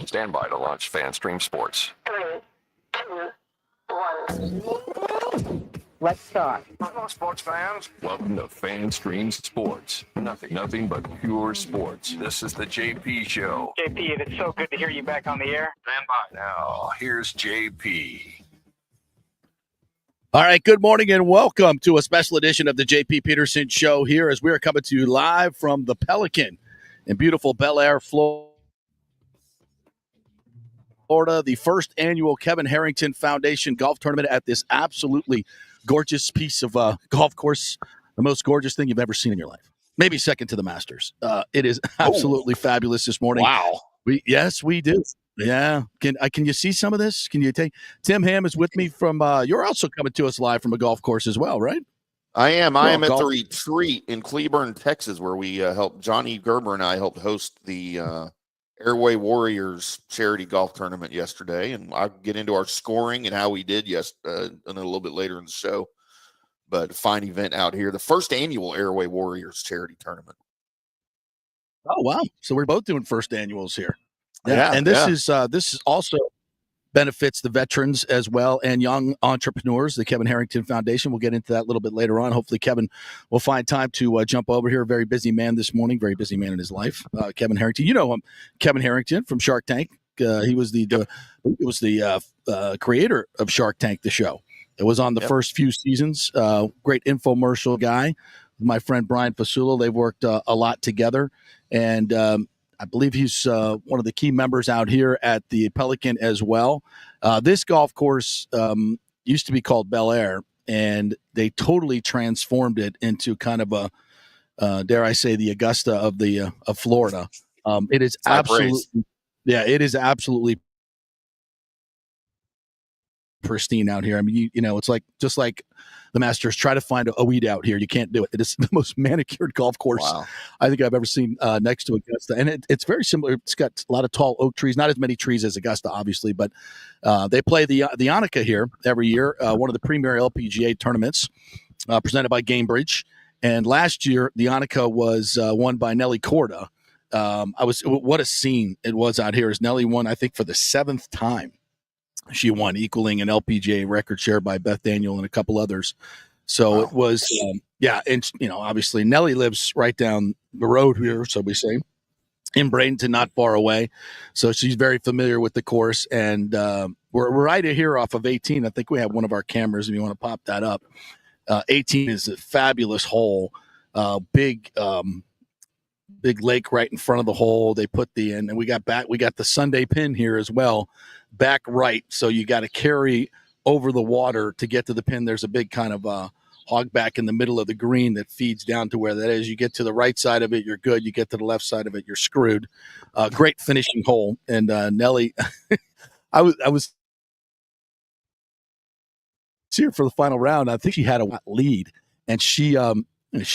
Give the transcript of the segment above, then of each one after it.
stand by to launch FanStream Sports. 3, 2, 1. Let's start. Hello, sports fans. Welcome to FanStream Sports. Nothing but pure sports. This is the JP Show. JP, it's so good to hear you back on the air. Stand by. Now, here's JP. All right, good morning and welcome to a special edition of the JP Peterson Show here as we are coming to you live from the Pelican in beautiful Bel Air, Florida, the first annual Kevin Harrington Foundation golf tournament at this absolutely gorgeous piece of golf course, the most gorgeous thing you've ever seen in your life. Maybe second to the Masters. It is absolutely fabulous this morning. Wow. Yes, we do. Yeah. Can you see some of this? Can you take Timm Ham is with me from you're also coming to us live from a golf course as well, right? I am. I am at golf. the retreat in Cleburne, Texas, where we helped Johnny Gerber and I helped host the Airway Warriors charity golf tournament yesterday, and I'll get into our scoring and how we did a little bit later in the show. But fine event out here, the first annual Airway Warriors charity tournament. Oh wow! So we're both doing first annuals here. Yeah, and this is also benefits the veterans as well and young entrepreneurs. The Kevin Harrington Foundation. We'll get into that a little bit later on. Hopefully, Kevin will find time to jump over here. Very busy man this morning. Very busy man in his life. Kevin Harrington. You know him, Kevin Harrington from Shark Tank. He was the creator of Shark Tank, the show. It was on the first few seasons. Great infomercial guy. My friend Brian Fasula. They've worked a lot together, and I believe he's one of the key members out here at the Pelican as well. This golf course used to be called Bel Air, and they totally transformed it into kind of a, dare I say, the Augusta of Florida. It is absolutely, it is absolutely pristine out here. I mean, you know, it's like just like the Masters. Try to find a weed out here. You can't do it. It is the most manicured golf course I think I've ever seen next to Augusta. And it's very similar. It's got a lot of tall oak trees, not as many trees as Augusta, obviously, but they play the Annika here every year, one of the premier LPGA tournaments presented by Gamebridge. And last year, the Annika was won by Nelly Korda. What a scene it was out here as Nelly won, I think, for the 7th time. She won, equaling an LPGA record share by Beth Daniel and a couple others. So it was, and you know, obviously Nelly lives right down the road here, so we say, in Bradenton, not far away. So she's very familiar with the course, and we're right here off of 18. I think we have one of our cameras if you want to pop that up. 18 is a fabulous hole, big lake right in front of the hole. They put and we got the Sunday pin here as well, back right. So you got to carry over the water to get to the pin. There's a big kind of hog back in the middle of the green that feeds down to where that is. You get to the right side of it, you're good. You get to the left side of it, you're screwed. Great finishing hole. And Nelly, I was here for the final round. I think she had a lead, and she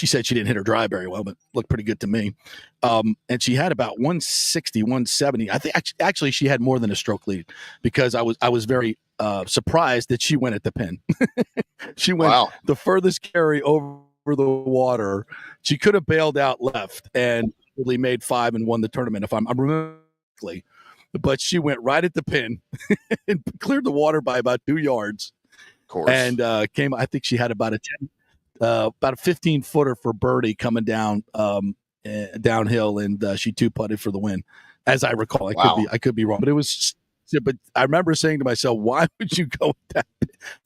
said she didn't hit her drive very well, but looked pretty good to me. And she had about 160, 170. I think actually she had more than a stroke lead, because I was very surprised that she went at the pin. She went the furthest carry over the water. She could have bailed out left and really made 5 and won the tournament if I'm remembering correctly. But she went right at the pin and cleared the water by about 2 yards. Of course. And came. I think she had about a 15-footer for birdie coming down downhill, and she 2-putted for the win, as I recall. I could be wrong, but it was. But I remember saying to myself, "Why would you go at that?"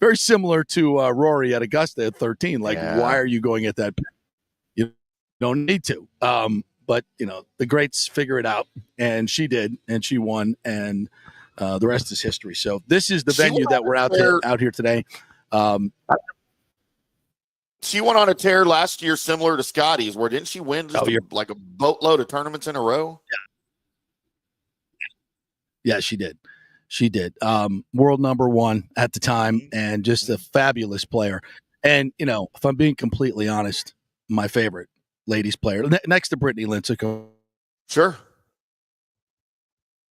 Very similar to Rory at Augusta at 13. Like, why are you going at that? You don't need to. But you know, the greats figure it out, and she did, and she won, and the rest is history. So this is the venue that we're out here today. She went on a tear last year, similar to Scotty's, where didn't she win like a boatload of tournaments in a row? Yeah, she did. She did. World number 1 at the time, and just a fabulous player. And, you know, if I'm being completely honest, my favorite ladies player, next to Brittany Lincecum. Sure.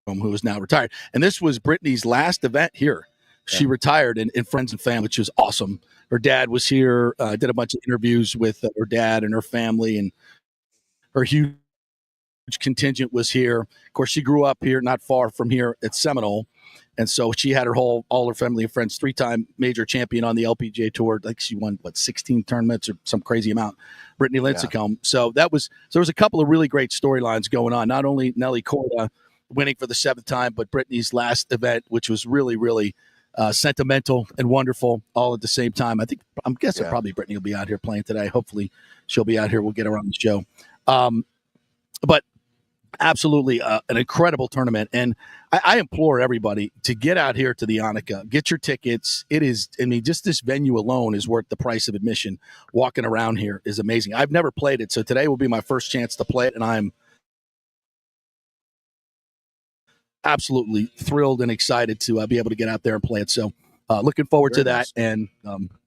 Who is now retired. And this was Brittany's last event here. She retired in Friends and Family, which was awesome. Her dad was here, did a bunch of interviews with her dad and her family, and her huge contingent was here. Of course, she grew up here, not far from here at Seminole. And so she had all her family and friends, 3-time major champion on the LPGA Tour. Like she won, 16 tournaments or some crazy amount. Brittany Lincecum. Yeah. So there was a couple of really great storylines going on. Not only Nelly Korda winning for the 7th time, but Brittany's last event, which was really, really sentimental and wonderful all at the same time. I'm guessing probably Brittany will be out here playing today. Hopefully she'll be out here. We'll get her on the show. But absolutely an incredible tournament. And I implore everybody to get out here to the Annika, get your tickets. It is, just this venue alone is worth the price of admission. Walking around here is amazing. I've never played it, so today will be my first chance to play it, and I'm absolutely thrilled and excited to be able to get out there and play it. So looking forward to that, and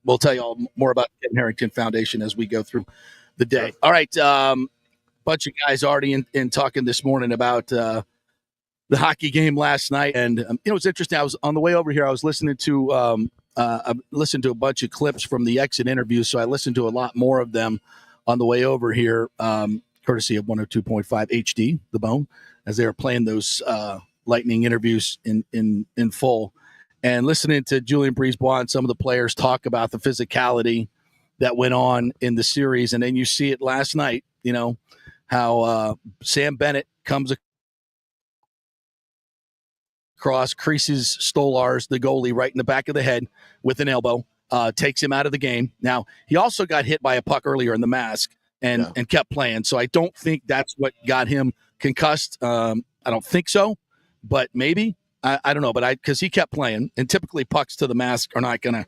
we'll tell you all more about the Kevin Harrington Foundation as we go through the day. All right, bunch of guys already in talking this morning about the hockey game last night, and it's interesting. I was on the way over here. I was listening to I listened to a bunch of clips from the exit interviews, so I listened to a lot more of them on the way over here, courtesy of 102.5 HD, The Bone, as they were playing those Lightning interviews in full, and listening to Julien Brisebois and some of the players talk about the physicality that went on in the series, and then you see it last night. How Sam Bennett comes across, creases Stolars, the goalie, right in the back of the head with an elbow, takes him out of the game. Now, he also got hit by a puck earlier in the mask and kept playing. So I don't think that's what got him concussed. I don't think so, but maybe. I don't know, but because he kept playing, and typically pucks to the mask are not going to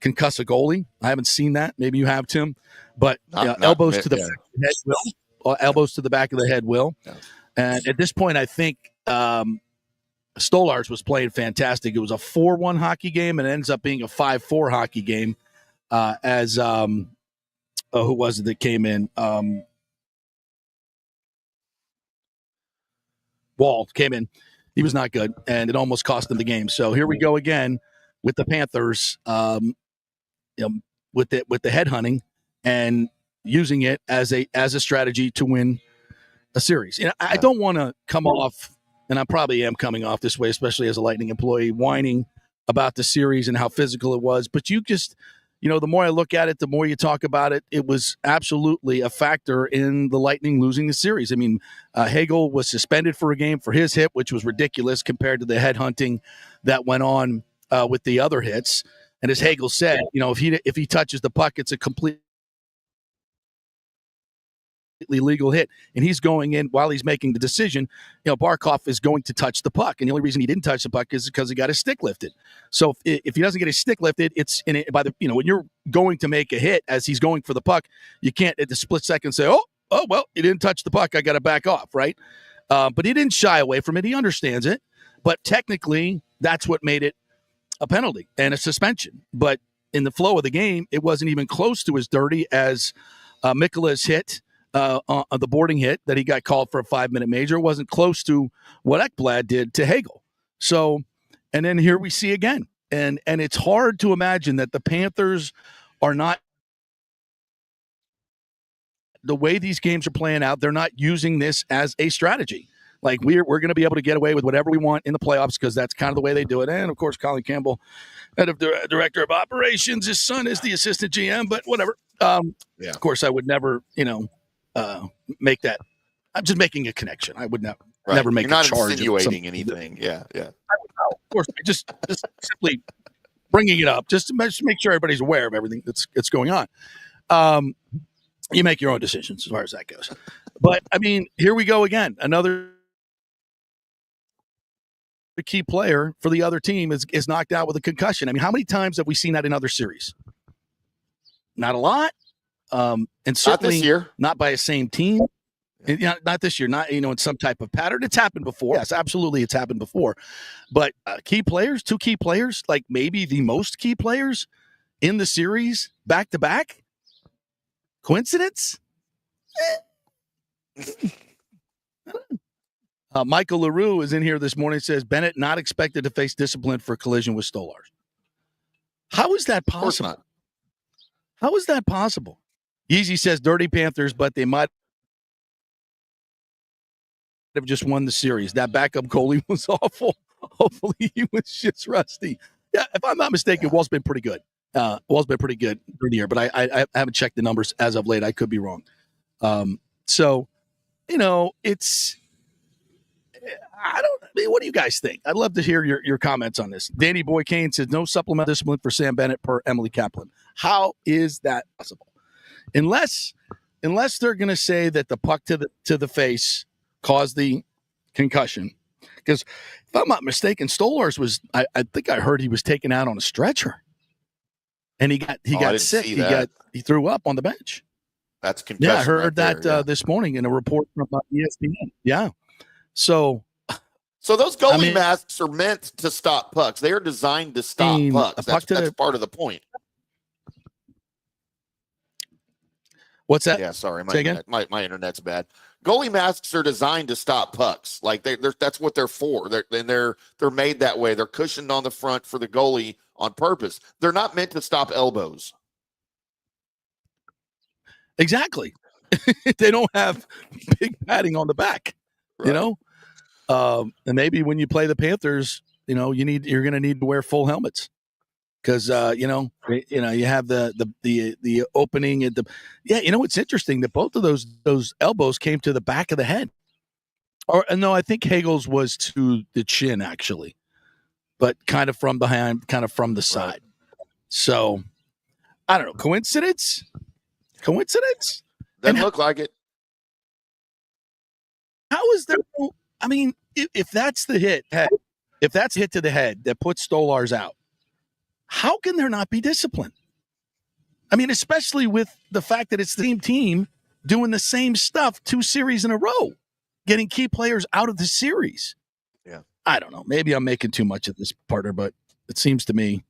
concuss a goalie. I haven't seen that. Maybe you have, Tim. But elbows to the back of the head will. Elbows to the back of the head will. Yeah. And at this point, I think Stolars was playing fantastic. It was a 4-1 hockey game, and it ends up being a 5-4 hockey game as who was it that came in? Wall came in. He was not good, and it almost cost him the game. So here we go again with the Panthers, with the headhunting and using it as a strategy to win a series. I don't want to come off, and I probably am coming off this way, especially as a Lightning employee, whining about the series and how physical it was. But you just, the more I look at it, the more you talk about it, it was absolutely a factor in the Lightning losing the series. Hagel was suspended for a game for his hit, which was ridiculous compared to the headhunting that went on with the other hits. And as Hagel said, if he touches the puck, it's a completely legal hit, and he's going in while he's making the decision. Barkov is going to touch the puck, and the only reason he didn't touch the puck is because he got his stick lifted. So if he doesn't get his stick lifted, it's in it by the when you're going to make a hit as he's going for the puck, you can't at the split second say, oh well, he didn't touch the puck, I got to back off, right? But he didn't shy away from it. He understands it, but technically that's what made it a penalty and a suspension. But in the flow of the game, it wasn't even close to as dirty as Mikkola's hit. The boarding hit that he got called for a 5-minute major wasn't close to what Ekblad did to Hagel. So, and then here we see again. And it's hard to imagine that the Panthers are not, the way these games are playing out, they're not using this as a strategy. Like we're going to be able to get away with whatever we want in the playoffs because that's kind of the way they do it. And, of course, Colin Campbell, head of director of operations, his son is the assistant GM, but whatever. Of course, I would never, make that. I'm just making a connection. I would never make a charge. You're not insinuating anything. Yeah. Of course, just simply bringing it up, just to make sure everybody's aware of everything that's going on. You make your own decisions as far as that goes. But, here we go again. Another key player for the other team is knocked out with a concussion. How many times have we seen that in other series? Not a lot. And certainly not this year. Not by a same team. Not this year, not, in some type of pattern. It's happened before. Yes, absolutely. It's happened before. But key players, 2 key players, like maybe the most key players in the series back to back. Coincidence? Michael LaRue is in here this morning. Says Bennett not expected to face discipline for collision with Stolars. How is that possible? Of course not. How is that possible? Yeezy says dirty Panthers, but they might have just won the series. That backup goalie was awful. Hopefully he was just rusty. Yeah, if I'm not mistaken, Wall's been pretty good. Wall's been pretty good through the year, but I haven't checked the numbers as of late. I could be wrong. So, it's what do you guys think? I'd love to hear your comments on this. Danny Boy Kane says no supplemental discipline for Sam Bennett per Emily Kaplan. How is that possible? Unless they're going to say that the puck to the face caused the concussion. Because if I'm not mistaken, Stolars was I think I heard he was taken out on a stretcher, and he got sick. He threw up on the bench. That's concussion. Yeah, I heard right that this morning in a report from ESPN. Yeah, so those goalie masks are meant to stop pucks. They are designed to stop pucks. That's part of the point. What's that? Yeah, sorry, my internet's bad. Goalie masks are designed to stop pucks. Like that's what they're for. They're made that way. They're cushioned on the front for the goalie on purpose. They're not meant to stop elbows. Exactly. They don't have big padding on the back. Right. And maybe when you play the Panthers, you're going to need to wear full helmets. Because you have the opening at it's interesting that both of those elbows came to the back of the head, or no, I think Hagel's was to the chin actually, but kind of from behind, kind of from the side. Right. So I don't know, coincidence. Doesn't look like it. How is there? I mean, if that's the hit, if that's a hit to the head that puts Stolars out. How can there not be discipline? I mean, especially with the fact that it's the same team doing the same stuff 2 series in a row, getting key players out of the series. Yeah. I don't know. Maybe I'm making too much of this, Parter, but it seems to me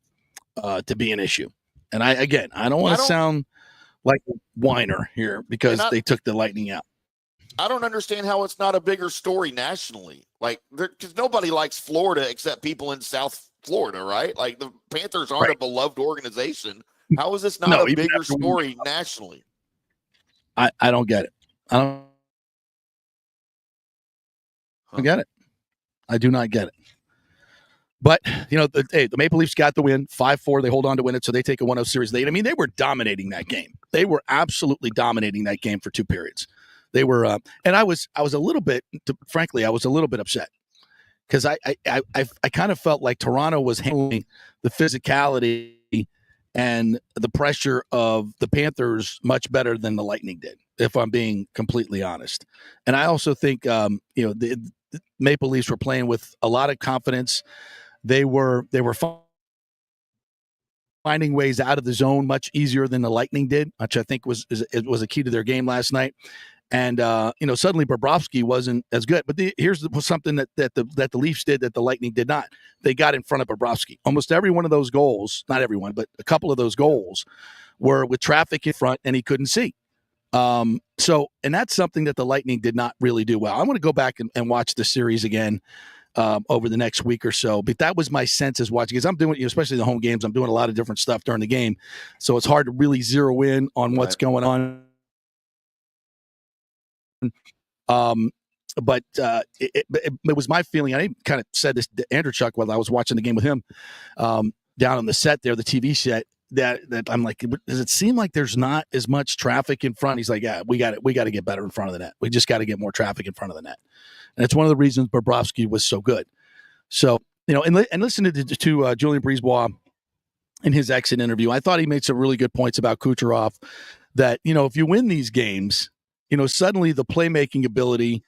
to be an issue. And I don't want to sound like a whiner here because they took the Lightning out. I don't understand how it's not a bigger story nationally. Like, because nobody likes Florida except people in South Florida, right? Like the Panthers aren't a beloved organization. How is this not a bigger story nationally? I don't get it. I don't get it. I do not get it. But, the Maple Leafs got the win, 5-4. They hold on to win it, so they take a 1-0 series lead. I mean, they were dominating that game. They were absolutely dominating that game for 2 periods. They were, and I was a little bit, frankly, I was a little bit upset. Because I kind of felt like Toronto was handling the physicality and the pressure of the Panthers much better than the Lightning did, if I'm being completely honest. And I also think, the Maple Leafs were playing with a lot of confidence. They were finding ways out of the zone much easier than the Lightning did, which I think was a key to their game last night. And suddenly Bobrovsky wasn't as good. But here's something that the Leafs did that the Lightning did not. They got in front of Bobrovsky. Almost every one of those goals, not everyone, but a couple of those goals were with traffic in front, and he couldn't see. And that's something that the Lightning did not really do well. I want to go back and watch the series again over the next week or so. But that was my sense as watching, because I'm doing, especially the home games, I'm doing a lot of different stuff during the game. So it's hard to really zero in on what's going on. But it was my feeling. I kind of said this to Andrew Chuck while I was watching the game with him down on the set there, the TV set, that I'm like, does it seem like there's not as much traffic in front? He's like, yeah, we got to get better in front of the net. We just got to get more traffic in front of the net. And it's one of the reasons Bobrovsky was so good. So, and listen to Julien Brisebois in his exit interview. I thought he made some really good points about Kucherov that, if you win these games, suddenly the playmaking ability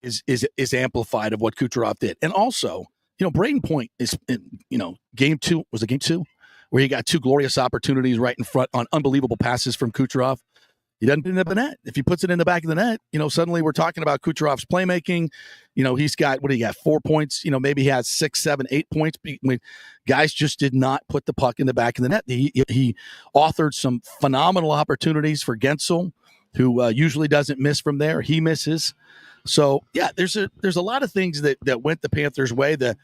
is amplified of what Kucherov did. And also, Braden Point is, game 2, was it game 2? Where he got 2 glorious opportunities right in front on unbelievable passes from Kucherov. He doesn't put it in the net. If he puts it in the back of the net, suddenly we're talking about Kucherov's playmaking. He's got, 4 points? Maybe he has 6, 7, 8 points. Guys just did not put the puck in the back of the net. He authored some phenomenal opportunities for Gensel, who usually doesn't miss from there. He misses. So, yeah, there's a lot of things that went the Panthers' way. The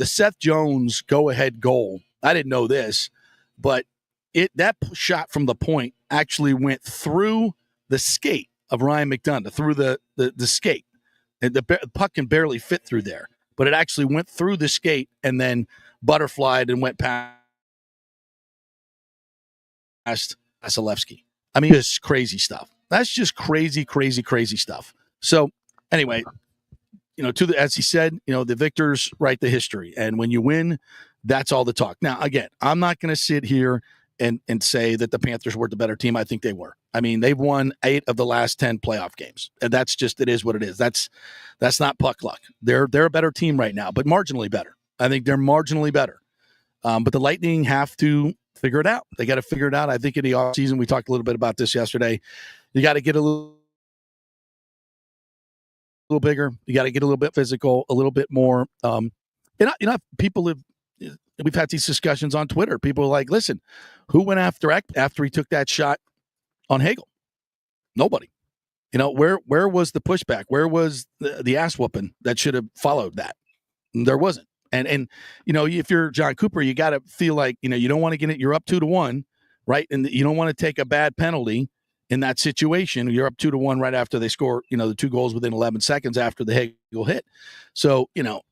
Seth Jones go-ahead goal, I didn't know this, but that shot from the point actually went through the skate of Ryan McDonough through the skate. And the puck can barely fit through there, but it actually went through the skate and then butterflied and went past Vasilevsky. I mean, just crazy stuff. That's just crazy, crazy, crazy stuff. So anyway, as he said, the victors write the history. And when you win, that's all the talk. Now, again, I'm not going to sit here and say that the Panthers were the better team. I think they were. I mean, they've won 8 of the last 10 playoff games. And that's just, it is what it is. That's not puck luck. They're a better team right now, but marginally better. I think they're marginally better. But the Lightning have to figure it out. They got to figure it out. I think in the offseason, we talked a little bit about this yesterday. You got to get a little bigger. You got to get a little bit physical, a little bit more. People we've had these discussions on Twitter. People are like, listen, who went after he took that shot on Hagel? Nobody. Where was the pushback? Where was the ass whooping that should have followed that? There wasn't. And if you're John Cooper, you got to feel like, you don't want to get it. You're up 2-1, right? And you don't want to take a bad penalty in that situation. You're up 2-1 right after they score, the 2 goals within 11 seconds after the Hagel hit. So,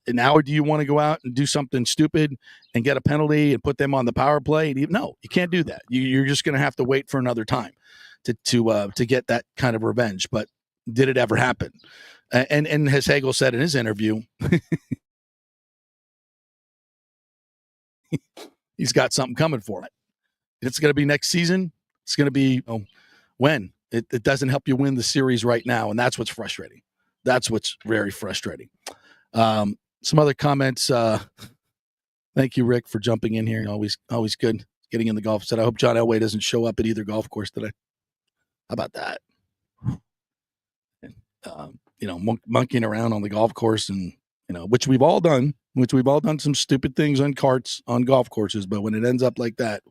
now do you want to go out and do something stupid and get a penalty and put them on the power play? No, you can't do that. You're just going to have to wait for another time to get that kind of revenge. But did it ever happen? And as Hagel said in his interview, he's got something coming for it. It's going to be next season. It's going to be when. It doesn't help you win the series right now, and that's what's frustrating. That's what's very frustrating. Some other comments. Thank you, Rick, for jumping in here. Always good getting in the golf set. I hope John Elway doesn't show up at either golf course today. How about that? Monkeying around on the golf course and, which we've all done some stupid things on carts on golf courses, but when it ends up like that,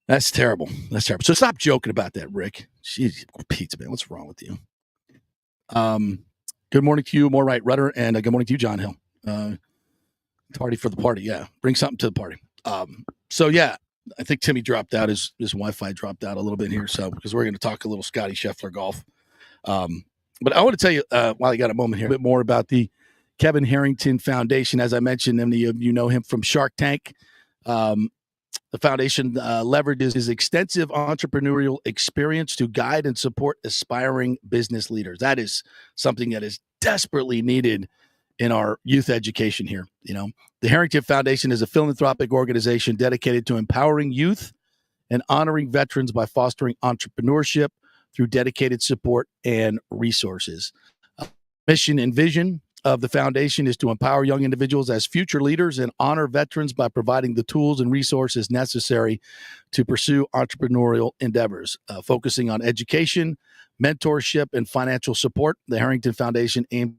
that's terrible. That's terrible. So stop joking about that, Rick. Jeez, Pete, man, what's wrong with you? Good morning to you, more right rudder, and good morning to you, John Hill. Party for the party, yeah. Bring something to the party. So yeah, I think Timmy dropped out. His Wi-Fi dropped out a little bit here, so because we're going to talk a little Scotty Scheffler golf. But I want to tell you, while I got a moment here, a bit more about the Kevin Harrington Foundation. As I mentioned, many of you know him from Shark Tank. The foundation leverages his extensive entrepreneurial experience to guide and support aspiring business leaders. That is something that is desperately needed in our youth education here. The Harrington Foundation is a philanthropic organization dedicated to empowering youth and honoring veterans by fostering entrepreneurship through dedicated support and resources. Mission and vision of the foundation is to empower young individuals as future leaders and honor veterans by providing the tools and resources necessary to pursue entrepreneurial endeavors. Focusing on education, mentorship, and financial support, the Harrington Foundation aims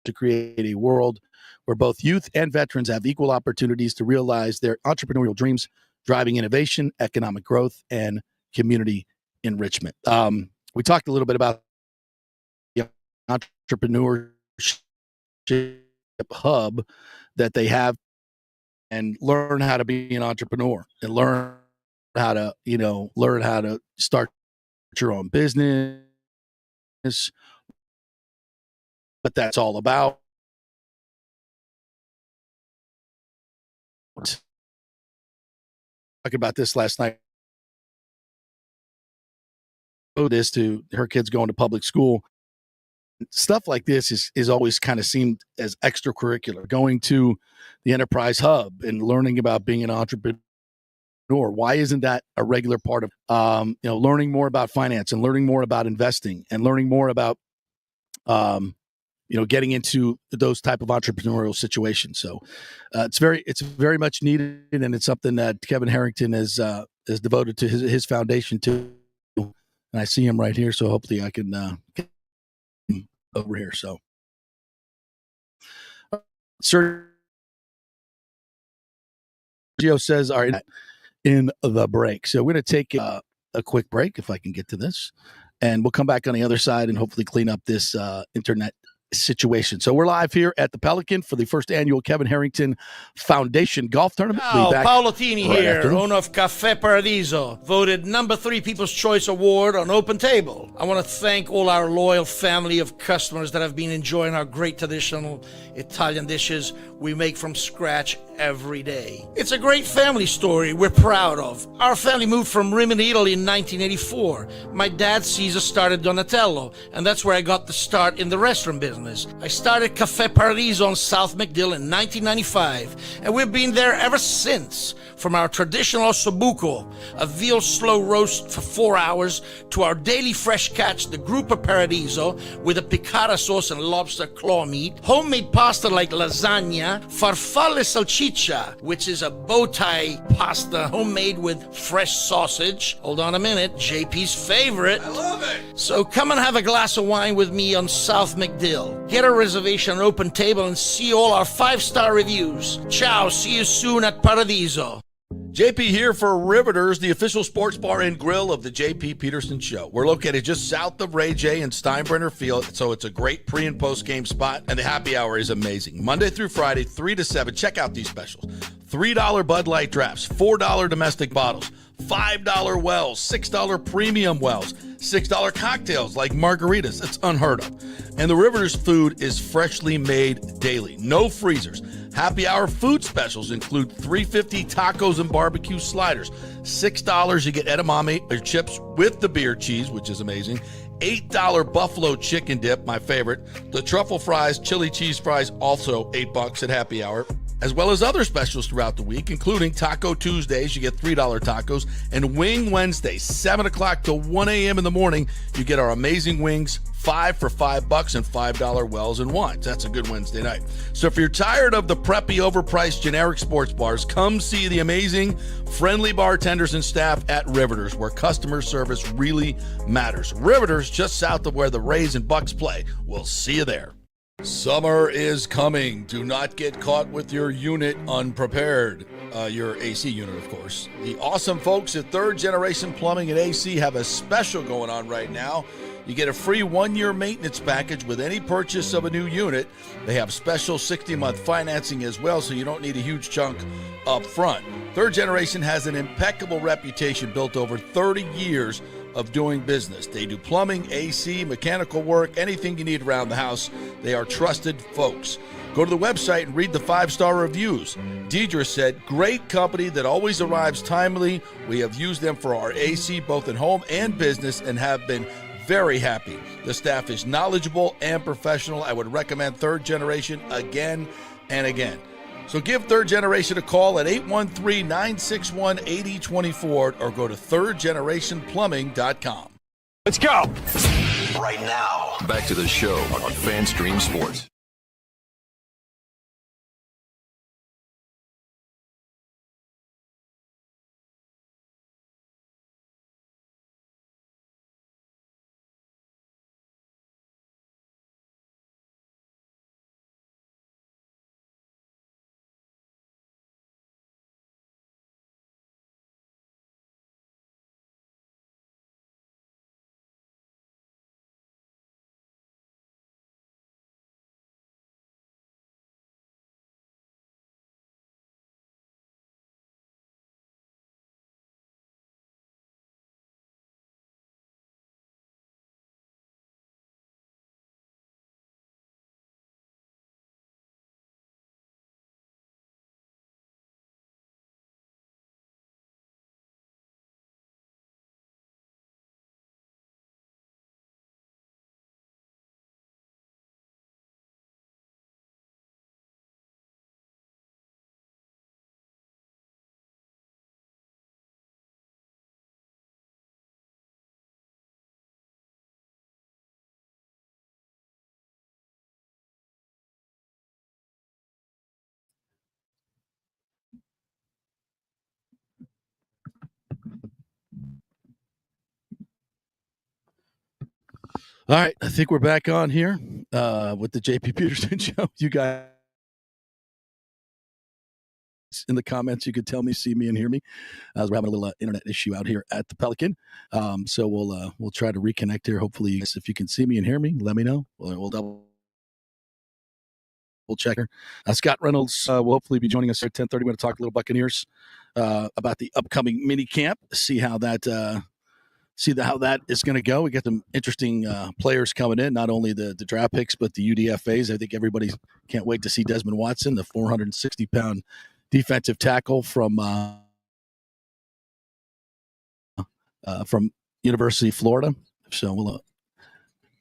to create a world where both youth and veterans have equal opportunities to realize their entrepreneurial dreams, driving innovation, economic growth, and community enrichment. We talked a little bit about the entrepreneurship hub that they have, and learn how to be an entrepreneur and learn how to start your own business, what that's all about. Talking about this last night. This to her kids going to public school. Stuff like this is always kind of seemed as extracurricular. Going to the Enterprise Hub and learning about being an entrepreneur. Why isn't that a regular part of learning more about finance and learning more about investing and learning more about getting into those type of entrepreneurial situations? So it's very much needed, and it's something that Kevin Harrington is devoted to his foundation to. And I see him right here, so hopefully I can get him over here. So, Sergio says, "All right, in the break." So we're going to take a quick break if I can get to this, and we'll come back on the other side and hopefully clean up this internet situation. So we're live here at the Pelican for the first annual Kevin Harrington Foundation Golf Tournament. Ciao, Paolo Tini here, after. owner of Caffè Paradiso, voted number 3 People's Choice Award on Open Table. I want to thank all our loyal family of customers that have been enjoying our great traditional Italian dishes we make from scratch every day. It's a great family story we're proud of. Our family moved from Rimini, Italy in 1984. My dad, Caesar, started Donatello, and that's where I got the start in the restaurant business. I started Caffè Paradiso on South McDill in 1995, and we've been there ever since. From our traditional ossobuco, a veal slow roast for 4 hours, to our daily fresh catch, the Gruppo Paradiso, with a piccata sauce and lobster claw meat, homemade pasta like lasagna, farfalle salchicha, which is a bow tie pasta homemade with fresh sausage. Hold on a minute, JP's favorite. I love it. So come and have a glass of wine with me on South McDill. Get a reservation on Open Table and see all our 5-star reviews. Ciao, see you soon at Paradiso. JP here for Riveters, the official sports bar and grill of the JP Peterson Show. We're located just south of Ray J and Steinbrenner Field, so it's a great pre- and post-game spot, and the happy hour is amazing. Monday through Friday, 3 to 7. Check out these specials. $3 Bud Light drafts, $4 domestic bottles, $5 wells, $6 premium wells, $6 cocktails like margaritas. It's unheard of. And the Riveters food is freshly made daily. No freezers. Happy hour food specials include $3.50 tacos and barbecue sliders. $6 you get edamame or chips with the beer cheese, which is amazing. $8 buffalo chicken dip, my favorite. The truffle fries, chili cheese fries, also $8 at happy hour. As well as other specials throughout the week, including Taco Tuesdays, you get $3 tacos, and Wing Wednesdays, 7 o'clock to 1 a.m. in the morning, you get our amazing wings, 5 for $5 and $5 wells and wines. That's a good Wednesday night. So if you're tired of the preppy, overpriced, generic sports bars, come see the amazing, friendly bartenders and staff at Riveters, where customer service really matters. Riveters, just south of where the Rays and Bucs play. We'll see you there. Summer is coming. Do not get caught with your unit unprepared. Your AC unit, of course. The awesome folks at Third Generation Plumbing and AC have a special going on right now. You get a free 1-year maintenance package with any purchase of a new unit. They have special 60-month financing as well, so you don't need a huge chunk up front. Third Generation has an impeccable reputation built over 30 years of doing business. They do plumbing, AC, mechanical work, anything you need around the house. They are trusted folks. Go to the website and read the 5-star reviews. Deidre said, great company that always arrives timely. We have used them for our AC both in home and business and have been very happy. The staff is knowledgeable and professional. I would recommend Third Generation again and again. So give Third Generation a call at 813-961-8024 or go to thirdgenerationplumbing.com. Let's go. Right now, back to the show on FanStream Sports. All right, I think we're back on here with the JP Peterson Show. You guys in the comments, you could tell me, see me, and hear me. We're having a little internet issue out here at the Pelican, so we'll try to reconnect here. Hopefully, if you can see me and hear me, let me know. We'll double we'll check her. Scott Reynolds will hopefully be joining us at 10:30. We're going to talk a little Buccaneers about the upcoming mini camp, see how that is going to go. We got some interesting players coming in, not only the draft picks, but the UDFAs. I think everybody can't wait to see Desmond Watson, the 460-pound defensive tackle from University of Florida. So we'll,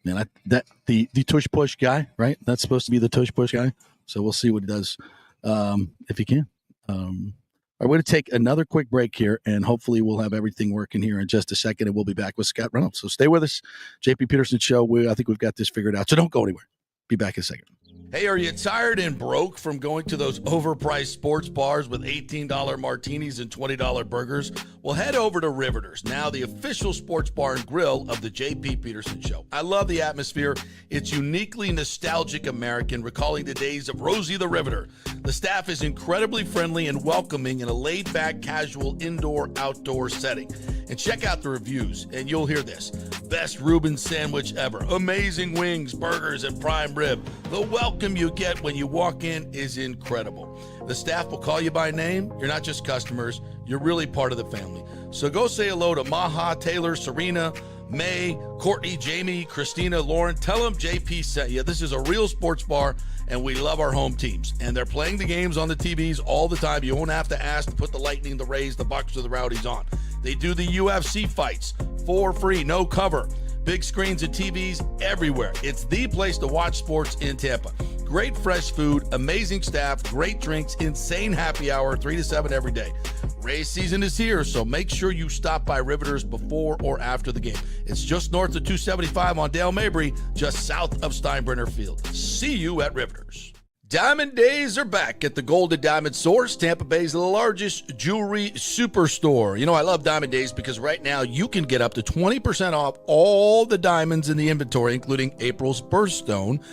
the tush push guy, right? That's supposed to be the tush push guy. So we'll see what he does if he can. I'm going to take another quick break here, and hopefully we'll have everything working here in just a second, and we'll be back with Scott Reynolds. So stay with us. JP Peterson Show. I think we've got this figured out, so don't go anywhere. Be back in a second. Hey, are you tired and broke from going to those overpriced sports bars with $18 martinis and $20 burgers? Well, head over to Riveters, now the official sports bar and grill of the J.P. Peterson Show. I love the atmosphere. It's uniquely nostalgic American, recalling the days of Rosie the Riveter. The staff is incredibly friendly and welcoming in a laid-back, casual indoor-outdoor setting. And check out the reviews, and you'll hear this. Best Reuben sandwich ever. Amazing wings, burgers, and prime rib. The welcome you get when you walk in is incredible. The staff will call you by name. You're not just customers. You're really part of the family. So go say hello to Maha, Taylor, Serena, May, Courtney, Jamie, Christina, Lauren. Tell them JP sent you. This is a real sports bar, and we love our home teams. And they're playing the games on the TVs all the time. You won't have to ask to put the Lightning, the Rays, the Bucs, or the Rowdies on. They do the UFC fights for free, no cover. Big screens and TVs everywhere. It's the place to watch sports in Tampa. Great fresh food, amazing staff, great drinks, insane happy hour, 3 to 7 every day. Race season is here, so make sure you stop by Riveters before or after the game. It's just north of 275 on Dale Mabry, just south of Steinbrenner Field. See you at Riveters. Diamond Days are back at the Golden Diamond Source, Tampa Bay's largest jewelry superstore. You know, I love Diamond Days because right now you can get up to 20% off all the diamonds in the inventory, including April's birthstone.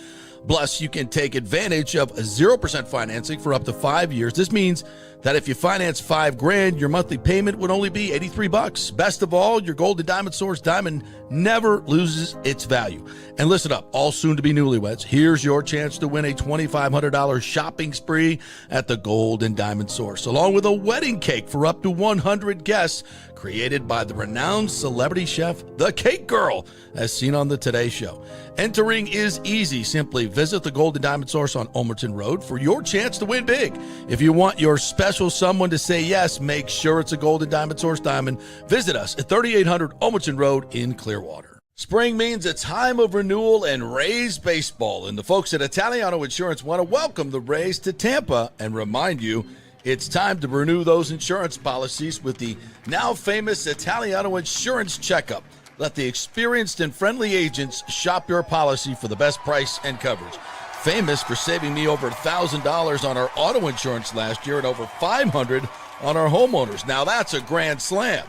Plus, you can take advantage of 0% financing for up to 5 years. This means that if you finance $5,000, your monthly payment would only be $83. Best of all, your Golden Diamond Source diamond never loses its value. And listen up, all soon-to-be newlyweds, here's your chance to win a $2,500 shopping spree at the Golden Diamond Source, along with a wedding cake for up to 100 guests, created by the renowned celebrity chef, The Cake Girl, as seen on the Today Show. Entering is easy. Simply visit the Golden Diamond Source on Omerton Road for your chance to win big. If you want your special someone to say yes, make sure it's a Golden Diamond Source diamond. Visit us at 3800 Omerton Road in Clearwater. Spring means a time of renewal and Rays baseball, and the folks at Italiano Insurance want to welcome the Rays to Tampa and remind you it's time to renew those insurance policies with the now famous Italiano Insurance Checkup. Let the experienced and friendly agents shop your policy for the best price and coverage. Famous for saving me over $1,000 on our auto insurance last year and over $500 on our homeowners. Now that's a grand slam.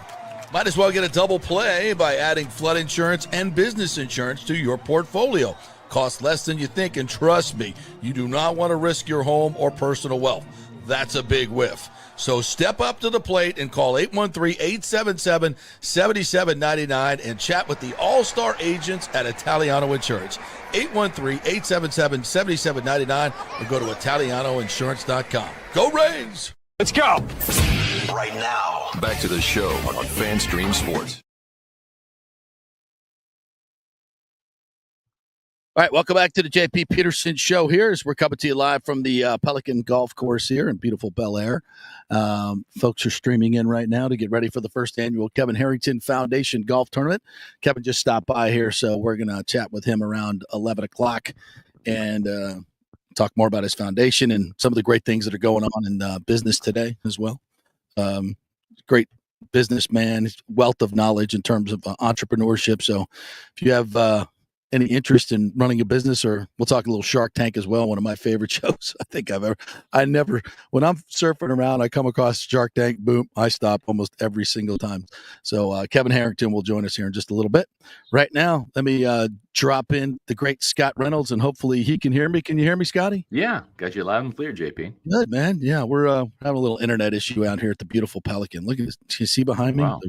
Might as well get a double play by adding flood insurance and business insurance to your portfolio. Costs less than you think, and trust me, you do not want to risk your home or personal wealth. That's a big whiff. So step up to the plate and call 813-877-7799 and chat with the all-star agents at Italiano Insurance. 813-877-7799 or go to ItalianoInsurance.com. Go Rays! Let's go. Right now, back to the show on FanStream Sports. All right, welcome back to the JP Peterson Show here as we're coming to you live from the Pelican Golf Course here in beautiful Bel Air. Folks are streaming in right now to get ready for the first annual Kevin Harrington Foundation Golf Tournament. Kevin just stopped by here, so we're going to chat with him around 11 o'clock and talk more about his foundation and some of the great things that are going on in business today as well. Great businessman, wealth of knowledge in terms of entrepreneurship. So if you have any interest in running a business, or we'll talk a little Shark Tank as well, one of my favorite shows I think when I'm surfing around, I come across Shark Tank, boom, I stop almost every single time. So Kevin Harrington will join us here in just a little bit. Right now, let me drop in the great Scott Reynolds, and hopefully he can hear me. Can you hear me, Scotty? Yeah, got you loud and clear, JP. Good, man. Yeah, we're having a little internet issue out here at the beautiful Pelican. Look at this. Can you see behind me? Wow.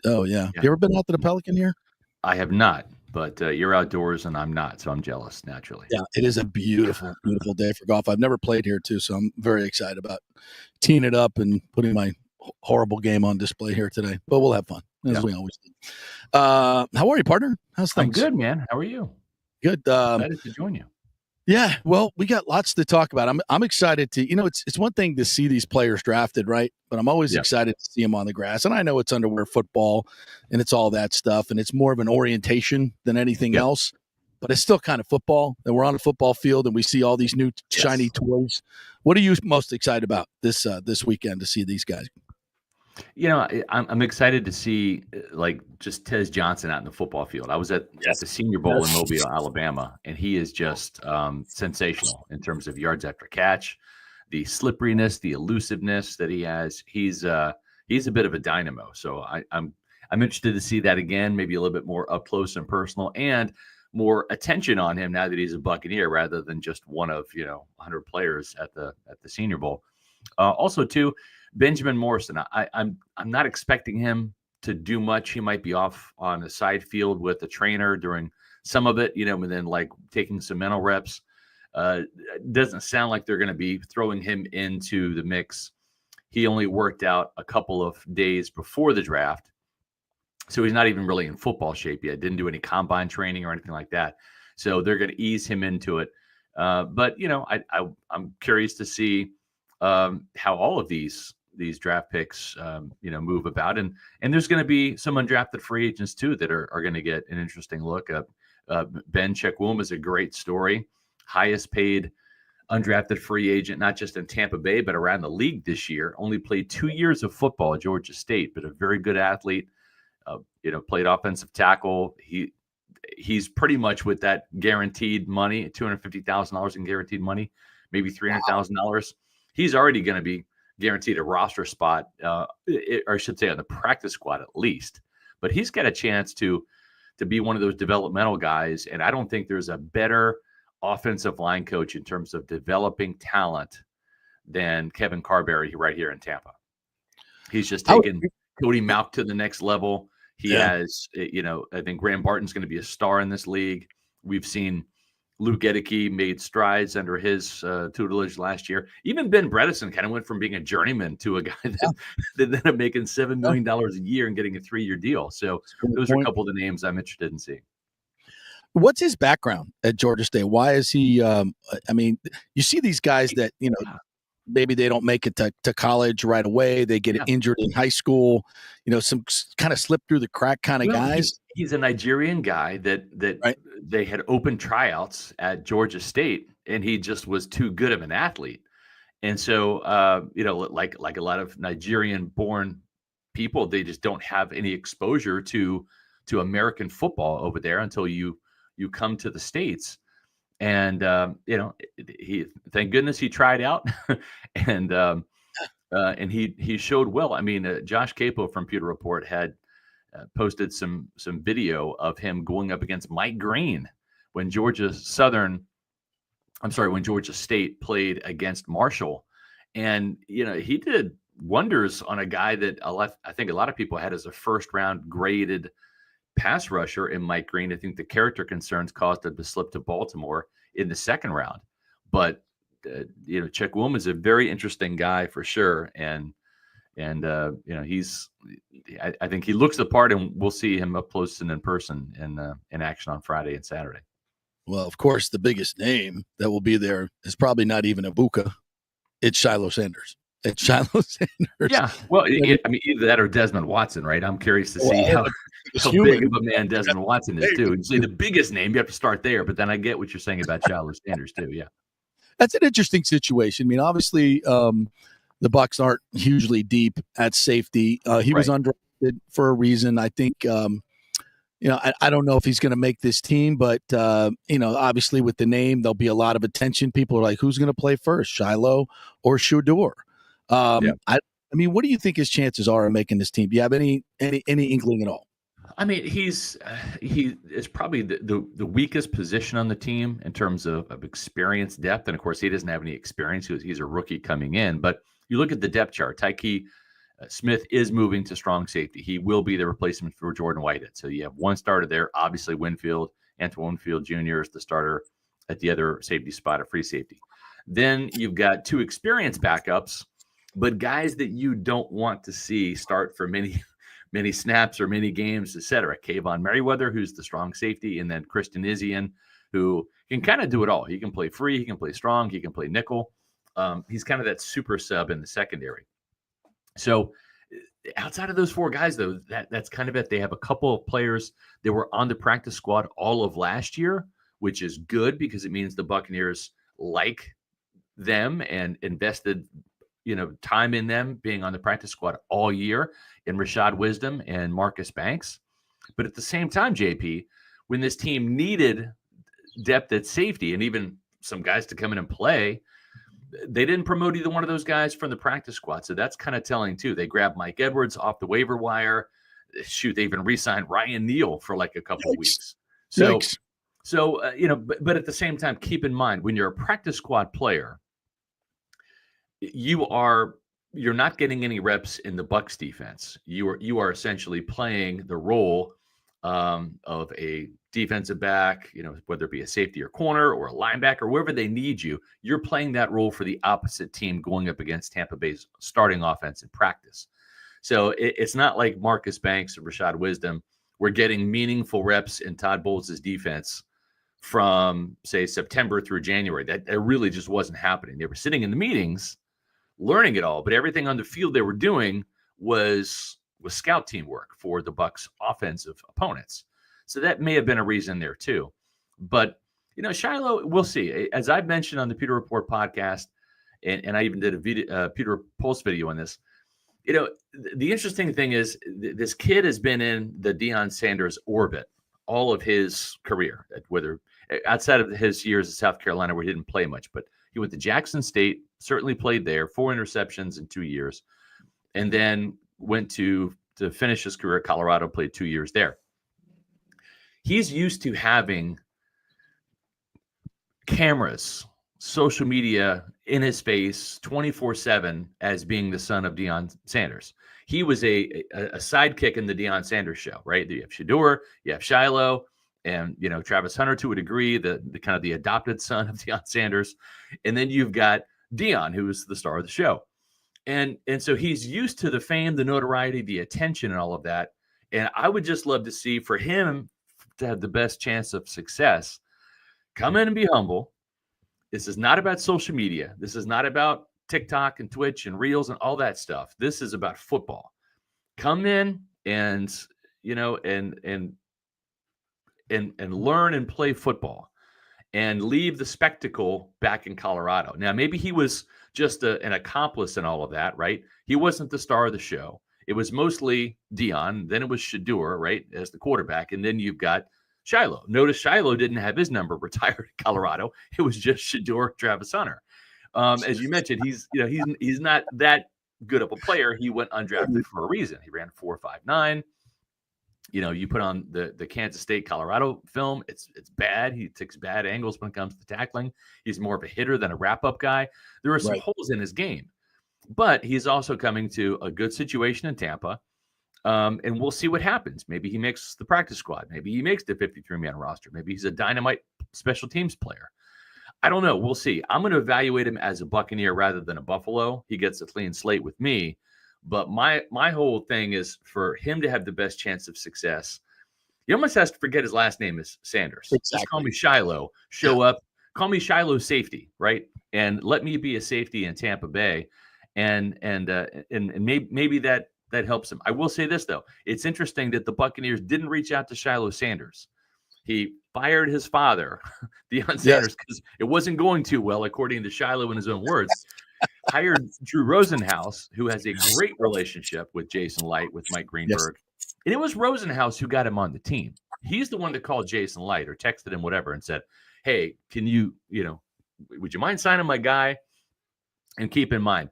Oh, yeah. You ever been out to the Pelican here? I have not. but you're outdoors and I'm not, so I'm jealous naturally. Yeah, it is a beautiful, beautiful day for golf. I've never played here too, so I'm very excited about teeing it up and putting my horrible game on display here today. But we'll have fun as we always do. How are you, partner? How's things? I'm good, man. How are you? Good. Excited to join you. Yeah, well, we got lots to talk about. I'm excited to, it's one thing to see these players drafted, right? But I'm always excited to see them on the grass. And I know it's underwear football and it's all that stuff. And it's more of an orientation than anything else. But it's still kind of football. And we're on a football field and we see all these new shiny toys. What are you most excited about this weekend to see these guys? I'm excited to see just Tez Johnson out in the football field. I was at the Senior Bowl in Mobile, Alabama, and he is just sensational in terms of yards after catch, the slipperiness, the elusiveness that he has. He's a bit of a dynamo. So I'm interested to see that again, maybe a little bit more up close and personal, and more attention on him now that he's a Buccaneer rather than just one of 100 players at the Senior Bowl. Also, too. Benjamin Morrison, I'm not expecting him to do much. He might be off on the side field with the trainer during some of it, and then taking some mental reps. Doesn't sound like they're going to be throwing him into the mix. He only worked out a couple of days before the draft, so he's not even really in football shape yet. Didn't do any combine training or anything like that. So they're going to ease him into it. But I'm curious to see how all of these draft picks, move about. And there's going to be some undrafted free agents too that are going to get an interesting look. Ben Chekwum is a great story. Highest paid undrafted free agent, not just in Tampa Bay, but around the league this year. Only played 2 years of football at Georgia State, but a very good athlete. Played offensive tackle. He's pretty much with that guaranteed money, $250,000 in guaranteed money, maybe $300,000. He's already going to be guaranteed a roster spot, or I should say on the practice squad at least. But he's got a chance to be one of those developmental guys, and I don't think there's a better offensive line coach in terms of developing talent than Kevin Carberry right here in Tampa. He's just taken Cody Mauch to the next level. He has, I think Graham Barton's going to be a star in this league. We've seen Luke Gedeke made strides under his tutelage last year. Even Ben Bredesen kind of went from being a journeyman to a guy that ended up making $7 million a year and getting a 3-year deal. So those are a couple of the names I'm interested in seeing. What's his background at Georgia State? Why is he you see these guys that, maybe they don't make it to college right away. They get injured in high school, some kind of slip through the crack kind of guys. He's a Nigerian guy that they had open tryouts at Georgia State, and he just was too good of an athlete. And so, like a lot of Nigerian-born people, they just don't have any exposure to American football over there until you come to the States. And he, thank goodness, he tried out, and he showed well. I mean, Josh Capo from Pewter Report had posted some video of him going up against Mike Green when Georgia State played against Marshall, and he did wonders on a guy that I think a lot of people had as a first round graded pass rusher in Mike Green. I think the character concerns caused him to slip to Baltimore in the second round. But Chekwum is a very interesting guy for sure, and I think he looks the part, and we'll see him up close and in person in action on Friday and Saturday. Well, of course, the biggest name that will be there is probably not even Ibuka. It's Shiloh Sanders. Yeah, well, either that or Desmond Watson, right? I'm curious to see how big of a man Desmond Watson is, too. You say the biggest name, you have to start there, but then I get what you're saying about Shiloh Sanders, too, yeah. That's an interesting situation. I mean, obviously, the Bucs aren't hugely deep at safety. He was undrafted for a reason. I think, I don't know if he's going to make this team, but, obviously with the name, there'll be a lot of attention. People are like, who's going to play first, Shiloh or Shudor? What do you think his chances are of making this team? Do you have any inkling at all? I mean, he is probably the weakest position on the team in terms of experience, depth. And of course, he doesn't have any experience. He's a rookie coming in, but you look at the depth chart, Tyke Smith is moving to strong safety. He will be the replacement for Jordan Whitehead. So you have one starter there. Obviously, Antoine Winfield Jr. is the starter at the other safety spot at free safety. Then you've got 2 experienced backups, but guys that you don't want to see start for many snaps or many games, etc. Kayvon Merriweather, who's the strong safety, and then Christian Izzian, who can kind of do it all. He can play free, he can play strong, he can play nickel. He's kind of that super sub in the secondary. So outside of those 4 guys, though, that's kind of it. They have a couple of players that were on the practice squad all of last year, which is good because it means the Buccaneers like them and invested time in them being on the practice squad all year in Rashad Wisdom and Marcus Banks. But at the same time, JP, when this team needed depth at safety and even some guys to come in and play, they didn't promote either one of those guys from the practice squad. So that's kind of telling too. They grabbed Mike Edwards off the waiver wire. Shoot, they even re-signed Ryan Neal for like a couple of weeks. So but at the same time, keep in mind, when you're a practice squad player, you're not getting any reps in the Bucs defense. You are essentially playing the role of a defensive back, whether it be a safety or corner or a linebacker, wherever they need you. You're playing that role for the opposite team going up against Tampa Bay's starting offense in practice. So it's not like Marcus Banks or Rashad Wisdom were getting meaningful reps in Todd Bowles' defense from, say, September through January. That really just wasn't happening. They were sitting in the meetings, learning it all, but everything on the field they were doing was scout team work for the Bucs offensive opponents. So that may have been a reason there too. But, Shiloh, we'll see. As I've mentioned on the Pewter Report podcast, and I even did a Pewter Pulse video on this, the interesting thing is this kid has been in the Deion Sanders orbit all of his career, whether outside of his years at South Carolina where he didn't play much, but he went to Jackson State, certainly played there, 4 interceptions in 2 years, and then went to finish his career at Colorado, played 2 years there. He's used to having cameras, social media in his face 24/7 as being the son of Deion Sanders. He was a sidekick in the Deion Sanders show, right? You have Shedeur, you have Shiloh, and Travis Hunter to a degree, the kind of the adopted son of Deion Sanders, and then you've got Deion, who is the star of the show, and so he's used to the fame, the notoriety, the attention, and all of that. And I would just love to see for him to have the best chance of success. Come in and be humble. This is not about social media. This is not about TikTok and Twitch and Reels and all that stuff. This is about football. Come in and learn and play football and leave the spectacle back in Colorado. Now, maybe he was just an accomplice in all of that, right? He wasn't the star of the show. It was mostly Deion. Then it was Shedeur, right, as the quarterback. And then you've got Shiloh. Notice Shiloh didn't have his number retired in Colorado. It was just Shedeur, Travis Hunter. As you mentioned, he's not that good of a player. He went undrafted for a reason. He ran 4.59. You put on the Kansas State Colorado film. It's bad. He takes bad angles when it comes to tackling. He's more of a hitter than a wrap-up guy. There are some holes in his game, but he's also coming to a good situation in Tampa. And we'll see what happens. Maybe he makes the practice squad. Maybe he makes the 53-man roster. Maybe he's a dynamite special teams player. I don't know. We'll see. I'm going to evaluate him as a Buccaneer rather than a Buffalo. He gets a clean slate with me. But my whole thing is for him to have the best chance of success. He almost has to forget his last name is Sanders. Exactly. Just call me Shiloh. Show up. Call me Shiloh safety, right? And let me be a safety in Tampa Bay. And maybe that helps him. I will say this, though. It's interesting that the Buccaneers didn't reach out to Shiloh Sanders. He fired his father, Deion Sanders, because it wasn't going too well, according to Shiloh in his own words. Hired Drew Rosenhaus, who has a great relationship with Jason Light, with Mike Greenberg. Yes. And it was Rosenhaus who got him on the team. He's the one that called Jason Light or texted him, whatever, and said, hey, can you, would you mind signing my guy? And keep in mind,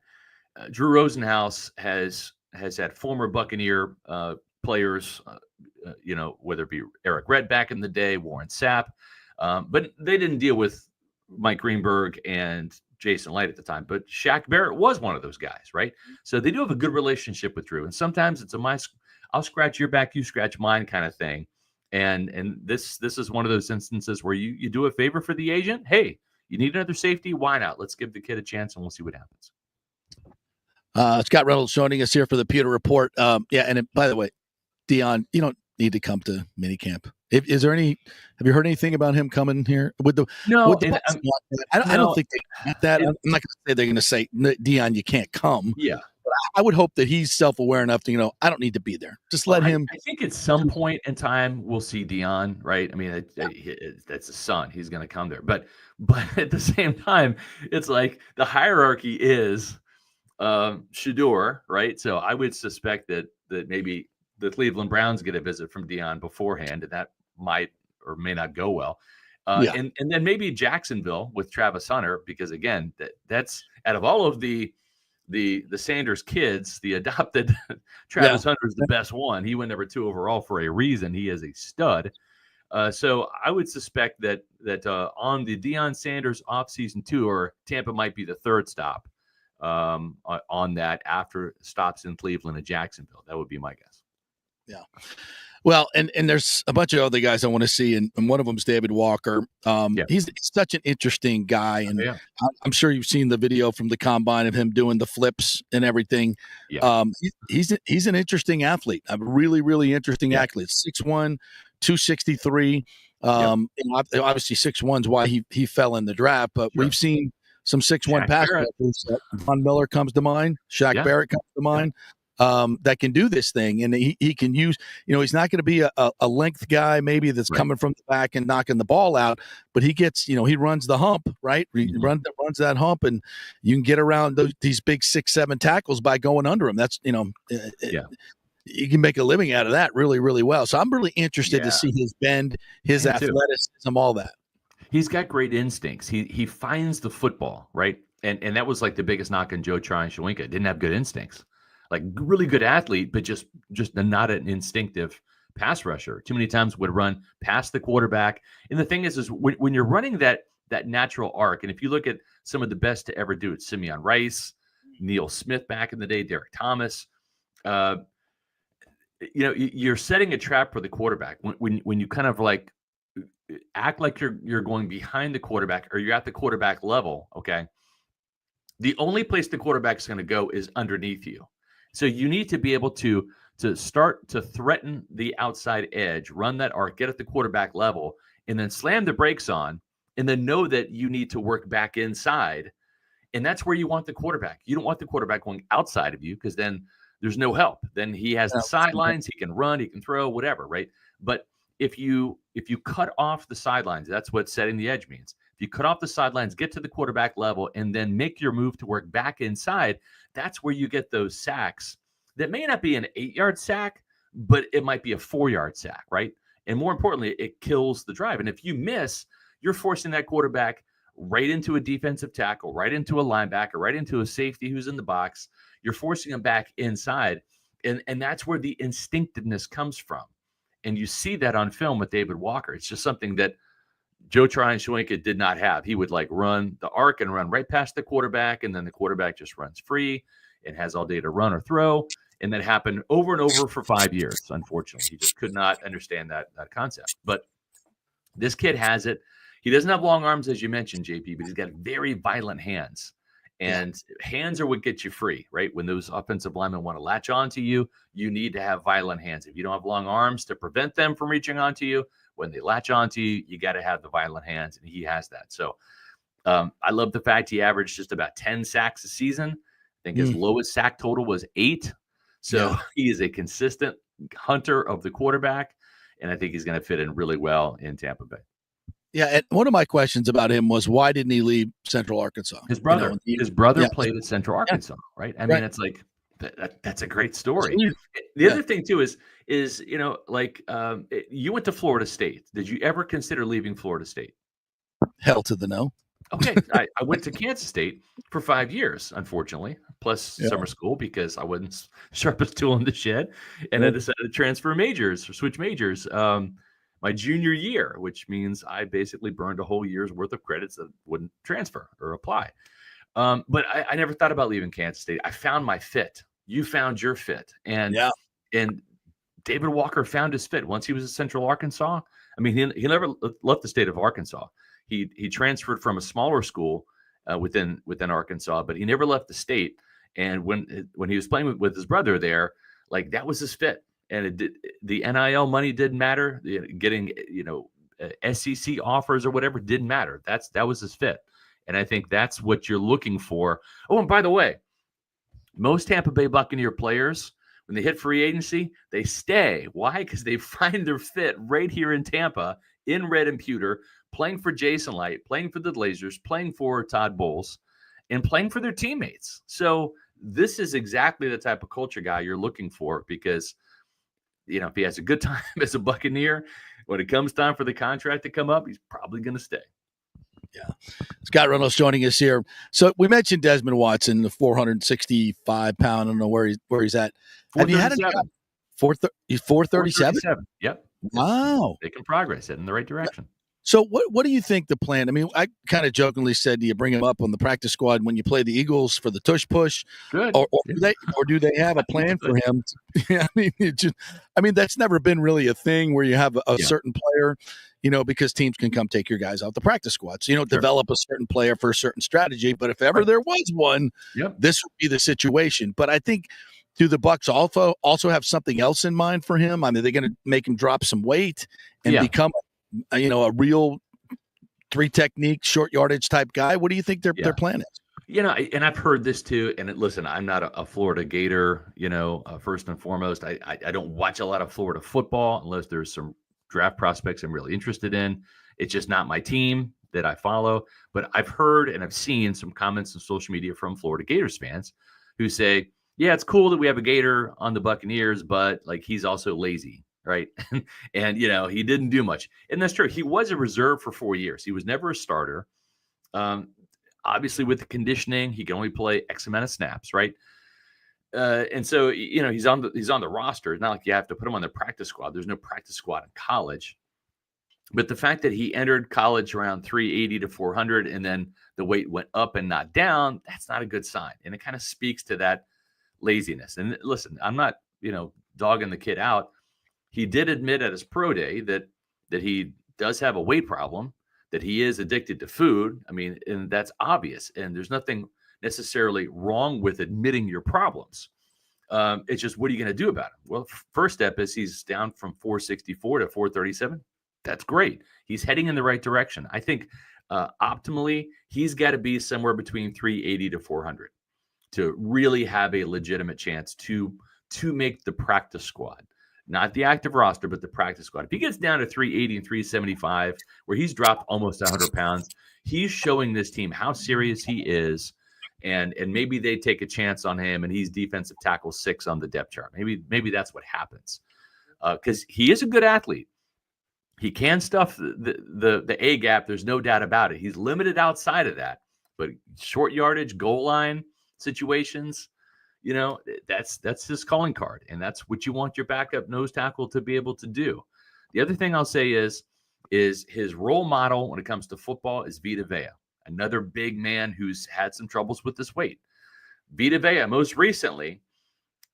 Drew Rosenhaus has had former Buccaneer players, whether it be Eric Redd back in the day, Warren Sapp, but they didn't deal with Mike Greenberg and Jason Light at the time, but Shaq Barrett was one of those guys, right? So they do have a good relationship with Drew, and sometimes it's I'll scratch your back, you scratch mine kind of thing. And this is one of those instances where you do a favor for the agent. Hey, you need another safety? Why not? Let's give the kid a chance, and we'll see what happens. Scott Reynolds joining us here for the Pewter Report. And by the way, Dion, you don't need to come to minicamp. Have you heard anything about him coming here with the? No, with the Bucs? I don't think they get that. I'm not going to say they're going to say, Dion, you can't come. Yeah. But I would hope that he's self-aware enough to, I don't need to be there. Just let him. I think at some point in time we'll see Dion, right? I mean, that's his son. He's going to come there. But at the same time, it's like the hierarchy is Shador, right? So I would suspect that maybe the Cleveland Browns get a visit from Dion beforehand, and that might or may not go well. And then maybe Jacksonville with Travis Hunter, because again, that's out of all of the Sanders kids, the adopted Travis Hunter is the best one. He went number 2 overall for a reason. He is a stud. So I would suspect that on the Deion Sanders offseason tour, Tampa might be the third stop on that after stops in Cleveland and Jacksonville. That would be my guess. Yeah. Well, and there's a bunch of other guys I want to see, and one of them is David Walker. He's such an interesting guy, and I'm sure you've seen the video from the combine of him doing the flips and everything. Yeah. He's an interesting athlete, a really, really interesting athlete. 6'1", 263. Obviously 6'1" is why he fell in the draft, but we've seen some 6'1" pass rushers. Von Miller comes to mind. Shaq Barrett comes to mind. That can do this thing, and he can use, he's not going to be a length guy maybe that's coming from the back and knocking the ball out, but he gets, he runs the hump, right? He runs that hump, and you can get around these big 6-7 tackles by going under him. That's, you can make a living out of that really, really well. So I'm really interested to see his bend, his athleticism, all that. He's got great instincts. He finds the football, right? And that was like the biggest knock on Joe Tryon-Shoyinka. Didn't have good instincts. Like really good athlete, but just not an instinctive pass rusher. Too many times would run past the quarterback. And the thing is when you're running that natural arc, and if you look at some of the best to ever do it, Simeon Rice, Neil Smith back in the day, Derek Thomas, you're setting a trap for the quarterback when you kind of like act like you're going behind the quarterback or you're at the quarterback level. Okay, the only place the quarterback's going to go is underneath you. So you need to be able to start to threaten the outside edge, run that arc, get at the quarterback level, and then slam the brakes on, and then know that you need to work back inside. And that's where you want the quarterback. You don't want the quarterback going outside of you because then there's no help. Then he has the sidelines, he can run, he can throw, whatever, right? But if you cut off the sidelines, that's what setting the edge means. If you cut off the sidelines, get to the quarterback level, and then make your move to work back inside, that's where you get those sacks that may not be an 8-yard sack, but it might be a 4-yard sack, right? And more importantly, it kills the drive. And if you miss, you're forcing that quarterback right into a defensive tackle, right into a linebacker, right into a safety who's in the box. You're forcing him back inside. And that's where the instinctiveness comes from. And you see that on film with David Walker. It's just something that Joe Tryon-Shoyinka did not have. He would like run the arc and run right past the quarterback, and then the quarterback just runs free and has all day to run or throw. And that happened over and over for 5 years, unfortunately. He just could not understand that concept. But this kid has it. He doesn't have long arms, as you mentioned, JP, but he's got very violent hands. And hands are what get you free, right? When those offensive linemen want to latch onto you, you need to have violent hands. If you don't have long arms to prevent them from reaching onto you, when they latch onto you, you got to have the violent hands, and he has that. So I love the fact he averaged just about 10 sacks a season. I think his lowest sack total was 8. So he is a consistent hunter of the quarterback, and I think he's going to fit in really well in Tampa Bay. Yeah, and one of my questions about him was why didn't he leave Central Arkansas? His brother, played at Central Arkansas, right? I mean, it's like that's a great story. The other thing too is you went to Florida State. Did you ever consider leaving Florida State? Hell to the no. Okay, I went to Kansas State for 5 years, unfortunately, plus summer school because I wasn't sharpest tool in the shed, and I decided to switch majors. My junior year, which means I basically burned a whole year's worth of credits that wouldn't transfer or apply. But I never thought about leaving Kansas State. I found my fit. You found your fit. And David Walker found his fit once he was at Central Arkansas. I mean, he never left the state of Arkansas. He transferred from a smaller school within Arkansas, but he never left the state. And when he was playing with his brother there, like that was his fit. And the NIL money didn't matter. Getting SEC offers or whatever didn't matter. That was his fit. And I think that's what you're looking for. Oh, and by the way, most Tampa Bay Buccaneer players, when they hit free agency, they stay. Why? Because they find their fit right here in Tampa, in red and pewter, playing for Jason Light, playing for the Blazers, playing for Todd Bowles, and playing for their teammates. So this is exactly the type of culture guy you're looking for, because if he has a good time as a Buccaneer, when it comes time for the contract to come up, he's probably going to stay. Yeah. Scott Reynolds joining us here. So we mentioned Desmond Watson, the 465-pound. I don't know where he's at. Have you had a 437? Yep. Wow. Making progress, heading in the right direction. So what do you think the plan? I mean, I kind of jokingly said, do you bring him up on the practice squad when you play the Eagles for the tush push? Good. Or do they have a plan for him? I mean, that's never been really a thing where you have a certain player, because teams can come take your guys out the practice squad. So you don't develop a certain player for a certain strategy. But if ever there was one, this would be the situation. But I think, do the Bucs also have something else in mind for him? I mean, they're going to make him drop some weight and become a real 3-technique, short yardage type guy. What do you think their plan is? And I've heard this too. And listen, I'm not a Florida Gator, first and foremost. I don't watch a lot of Florida football unless there's some draft prospects I'm really interested in. It's just not my team that I follow. But I've heard and I've seen some comments on social media from Florida Gators fans who say, yeah, it's cool that we have a Gator on the Buccaneers, but like he's also lazy. Right. And, he didn't do much. And that's true. He was a reserve for 4 years. He was never a starter. Obviously, with the conditioning, he can only play X amount of snaps. Right. And so, he's on the roster. It's not like you have to put him on the practice squad. There's no practice squad in college. But the fact that he entered college around 380 to 400 and then the weight went up and not down, that's not a good sign. And it kind of speaks to that laziness. And listen, I'm not, dogging the kid out. He did admit at his pro day that he does have a weight problem, that he is addicted to food. I mean, and that's obvious. And there's nothing necessarily wrong with admitting your problems. It's just, what are you going to do about it? Well, first step is he's down from 464 to 437. That's great. He's heading in the right direction. I think optimally, he's got to be somewhere between 380 to 400 to really have a legitimate chance to make the practice squad. Not the active roster, but the practice squad. If he gets down to 380 and 375, where he's dropped almost 100 pounds, he's showing this team how serious he is, and maybe they take a chance on him, and he's defensive tackle 6 on the depth chart. Maybe that's what happens, because he is a good athlete. He can stuff the A gap. There's no doubt about it. He's limited outside of that, but short yardage, goal line situations, that's his calling card, and that's what you want your backup nose tackle to be able to do. The other thing I'll say is his role model when it comes to football is Vita Vea, another big man who's had some troubles with this weight. Vita Vea most recently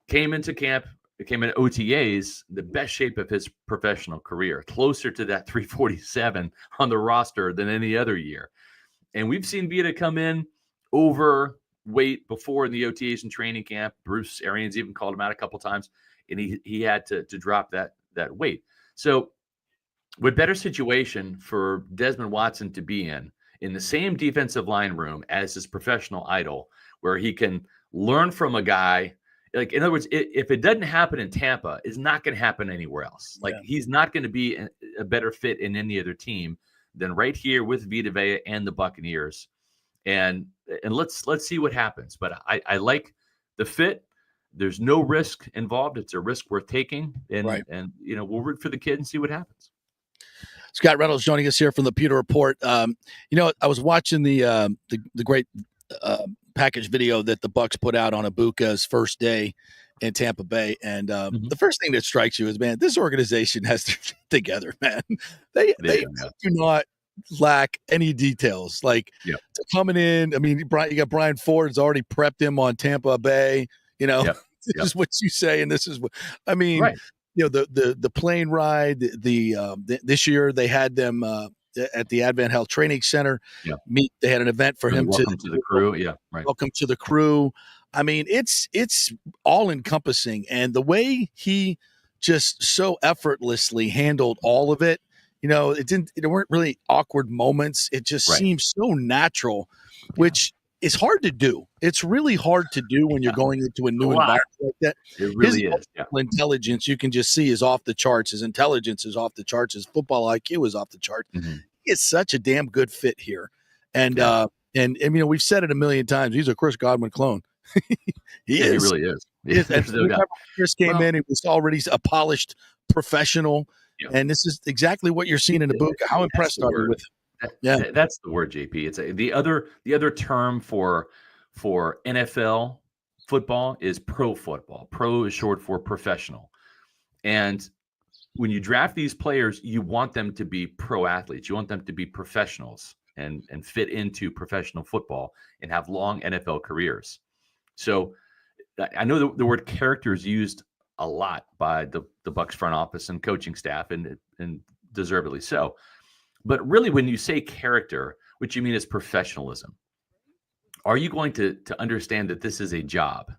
came into camp, became an OTAs, the best shape of his professional career, closer to that 347 on the roster than any other year. And we've seen Vita come in overweight before in the OTAs and training camp. Bruce Arians even called him out a couple times, and he had to drop that weight. So what better situation for Desmond Watson to be in the same defensive line room as his professional idol, where he can learn from a guy. Like, in other words, if it doesn't happen in Tampa, it's not going to happen anywhere else. Like, he's not going to be a better fit in any other team than right here with Vita Vea and the Buccaneers. And let's see what happens. But I like the fit. There's no risk involved. It's a risk worth taking. And we'll root for the kid and see what happens. Scott Reynolds joining us here from the Pewter Report. I was watching the great package video that the Bucs put out on Ibuka's first day in Tampa Bay, and the first thing that strikes you is, man, this organization has to get together, man. They do not lack any details. Like Yep. coming in, I mean, you got Brian Ford's already prepped him on Tampa Bay. You know, Yep. this is what you say, and this is what I mean. Right. You know, the plane ride. This year they had them at the Advent Health Training Center. Yeah. They had an event for him Welcome to the crew. Yeah. Right. Welcome to the crew. I mean, it's all encompassing, and the way he just so effortlessly handled all of it. You know, there weren't really awkward moments. It just seems so natural, which is hard to do. It's really hard to do when you're going into a new environment like that. It really is. His intelligence, you can just see, is off the charts. His intelligence is off the charts. His football IQ is off the charts. Mm-hmm. He is such a damn good fit here. And you know, we've said it a million times. He's a Chris Godwin clone. He is. He really is. Chris came in, he was already a polished professional. Yeah. And this is exactly what you're seeing in the book. How impressed are you with him? That's the word, JP. It's the other term for NFL football is pro football. Pro is short for professional. And when you draft these players, you want them to be pro athletes. You want them to be professionals and fit into professional football and have long NFL careers. So I know the word character is used a lot by the Bucs front office and coaching staff, and deservedly so. But really, when you say character, what you mean is professionalism. Are you going to understand that this is a job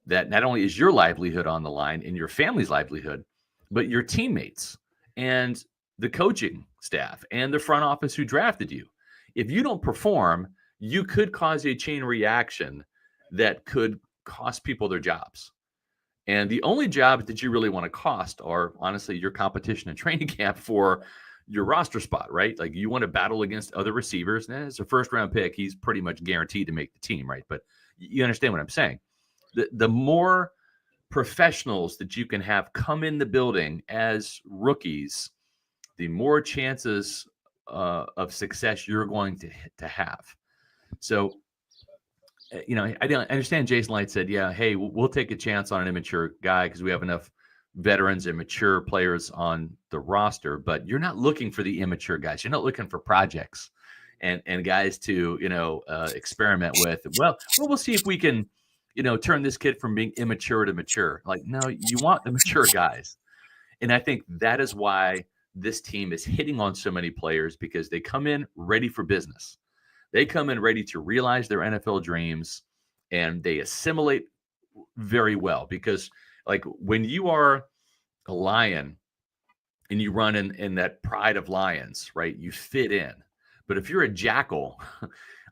that not only is your livelihood on the line and your family's livelihood, but your teammates and the coaching staff and the front office who drafted you? If you don't perform, you could cause a chain reaction that could cost people their jobs. And the only jobs that you really want to cost are, honestly, your competition in training camp for your roster spot, right? Like, you want to battle against other receivers. And as a first-round pick, he's pretty much guaranteed to make the team, right? But you understand what I'm saying. The more professionals that you can have come in the building as rookies, the more chances of success you're going to have. So, you know, I understand Jason Light said, yeah, hey, we'll take a chance on an immature guy because we have enough veterans and mature players on the roster, but you're not looking for the immature guys. You're not looking for projects and guys to, you know, experiment with. Well, we'll see if we can, you know, turn this kid from being immature to mature. Like, no, you want the mature guys. And I think that is why this team is hitting on so many players, because they come in ready for business. They come in ready to realize their NFL dreams, and they assimilate very well. Because, like, when you are a lion and you run in that pride of lions, right, you fit in. But if you're a jackal,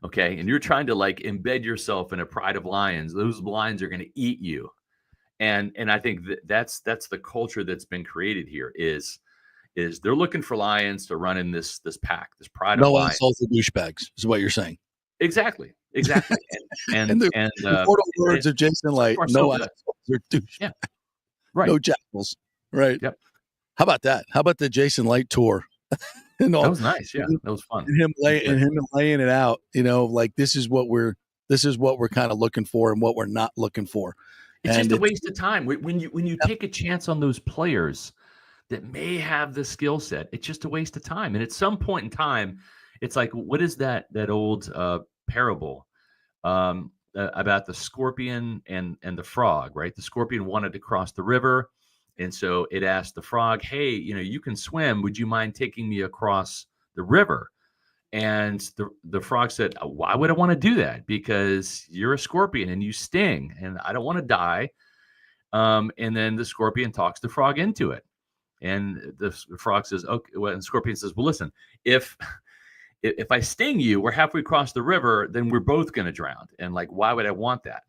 okay, and you're trying to, like, embed yourself in a pride of lions, those lions are going to eat you. And I think that's the culture that's been created here is they're looking for lions to run in this pack, this pride of lions. No insults to douchebags is what you're saying. Exactly. And the immortal words of Jason Light, no assholes or douchebags. Yeah. Right. No jackals. Right. Yep. How about that? How about the Jason Light tour? That was nice. Yeah, that was fun. And him laying it out, you know, like this is what we're kind of looking for and what we're not looking for. It's just a waste of time. When you take a chance on those players that may have the skill set, it's just a waste of time. And at some point in time, it's like, what is that old parable about the scorpion and the frog, right? The scorpion wanted to cross the river. And so it asked the frog, hey, you know, you can swim. Would you mind taking me across the river? And the frog said, why would I want to do that? Because you're a scorpion and you sting and I don't want to die. And then the scorpion talks the frog into it. And the frog says, okay. Well, and the scorpion says, well, listen, if I sting you, we're halfway across the river, then we're both going to drown. And like, why would I want that?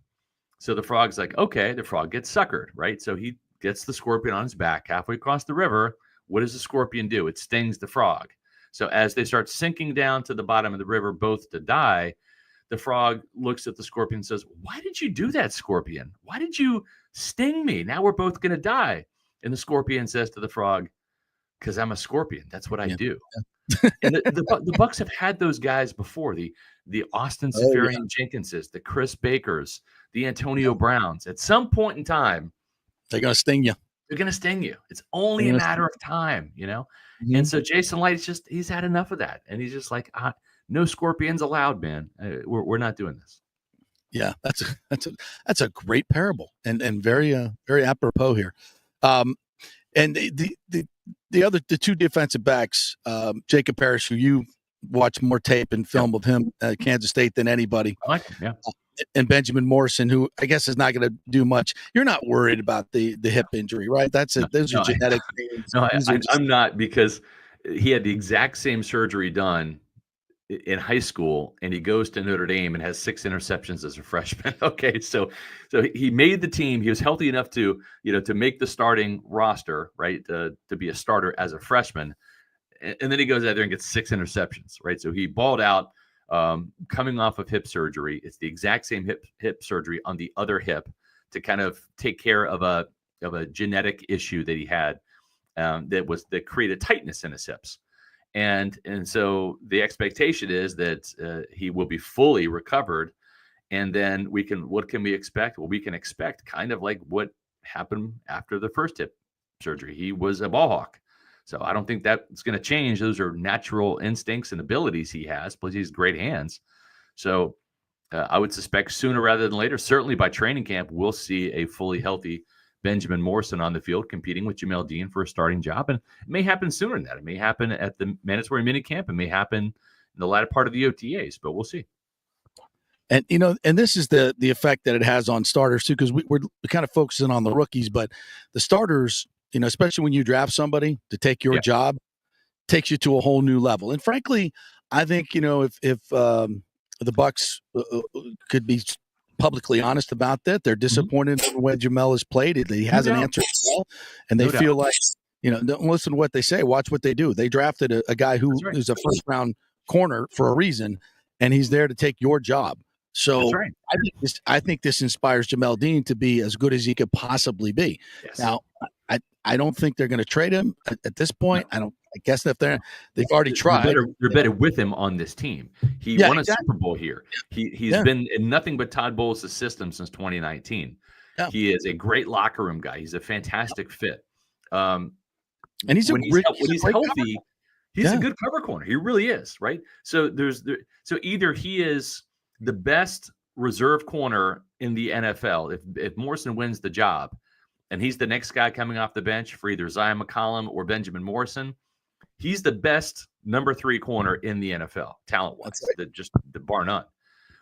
So the frog's like, okay, the frog gets suckered, right? So he gets the scorpion on his back halfway across the river. What does the scorpion do? It stings the frog. So as they start sinking down to the bottom of the river, both to die, the frog looks at the scorpion and says, why did you do that, scorpion? Why did you sting me? Now we're both going to die. And the scorpion says to the frog, because I'm a scorpion. That's what I do. Yeah. And the Bucs have had those guys before, the Austin Safarian Jenkinses, the Chris Bakers, the Antonio Browns. At some point in time, they're going to sting you. They're going to sting you. It's only a matter of time, Mm-hmm. And so Jason Light he's had enough of that. And he's just like, no scorpions allowed, man. We're not doing this. Yeah, that's a great parable and very very apropos here. And the two defensive backs, Jacob Parrish, who you watch more tape and film with him at Kansas State than anybody. I like him, yeah. And Benjamin Morrison, who I guess is not going to do much. You're not worried about the hip injury, right? That's it. Those are genetic things. No, I'm not, because he had the exact same surgery done in high school, and he goes to Notre Dame and has 6 interceptions as a freshman. Okay, so he made the team. He was healthy enough to make the starting roster, right? To be a starter as a freshman, and then he goes out there and gets 6 interceptions, right? So he balled out. Coming off of hip surgery. It's the exact same hip surgery on the other hip to kind of take care of a genetic issue that he had that created tightness in his hips. And so the expectation is that he will be fully recovered. And then what can we expect? Well, we can expect kind of like what happened after the first hip surgery. He was a ball hawk. So I don't think that's going to change. Those are natural instincts and abilities he has. Plus, he has great hands. So I would suspect sooner rather than later, certainly by training camp, we'll see a fully healthy Benjamin Morrison on the field competing with Jamel Dean for a starting job. And it may happen sooner than that. It may happen at the mandatory minicamp. It may happen in the latter part of the OTAs, but we'll see. And, and this is the effect that it has on starters too, because we're kind of focusing on the rookies, but the starters, especially when you draft somebody to take your job, takes you to a whole new level. And frankly, I think, if the Bucs could be publicly honest about that, they're disappointed in the way Jamel has played. He hasn't answered well, and they feel like, don't listen to what they say, watch what they do. They drafted a guy who's a first round corner for a reason, and he's there to take your job. So I think this inspires Jamel Dean to be as good as he could possibly be. Yes. Now, I don't think they're going to trade him at this point. No. I guess if they've already tried. You're better with him on this team. He won a Super Bowl here. He's been in nothing but Todd Bowles' system since 2019. Yeah. He is a great locker room guy. He's a fantastic fit. And when he's healthy, he's a good cover corner. He really is, right? So so either he is the best reserve corner in the NFL if Morrison wins the job, and he's the next guy coming off the bench for either Zion McCollum or Benjamin Morrison, he's the best number 3 corner in the NFL, talent-wise, just the bar none.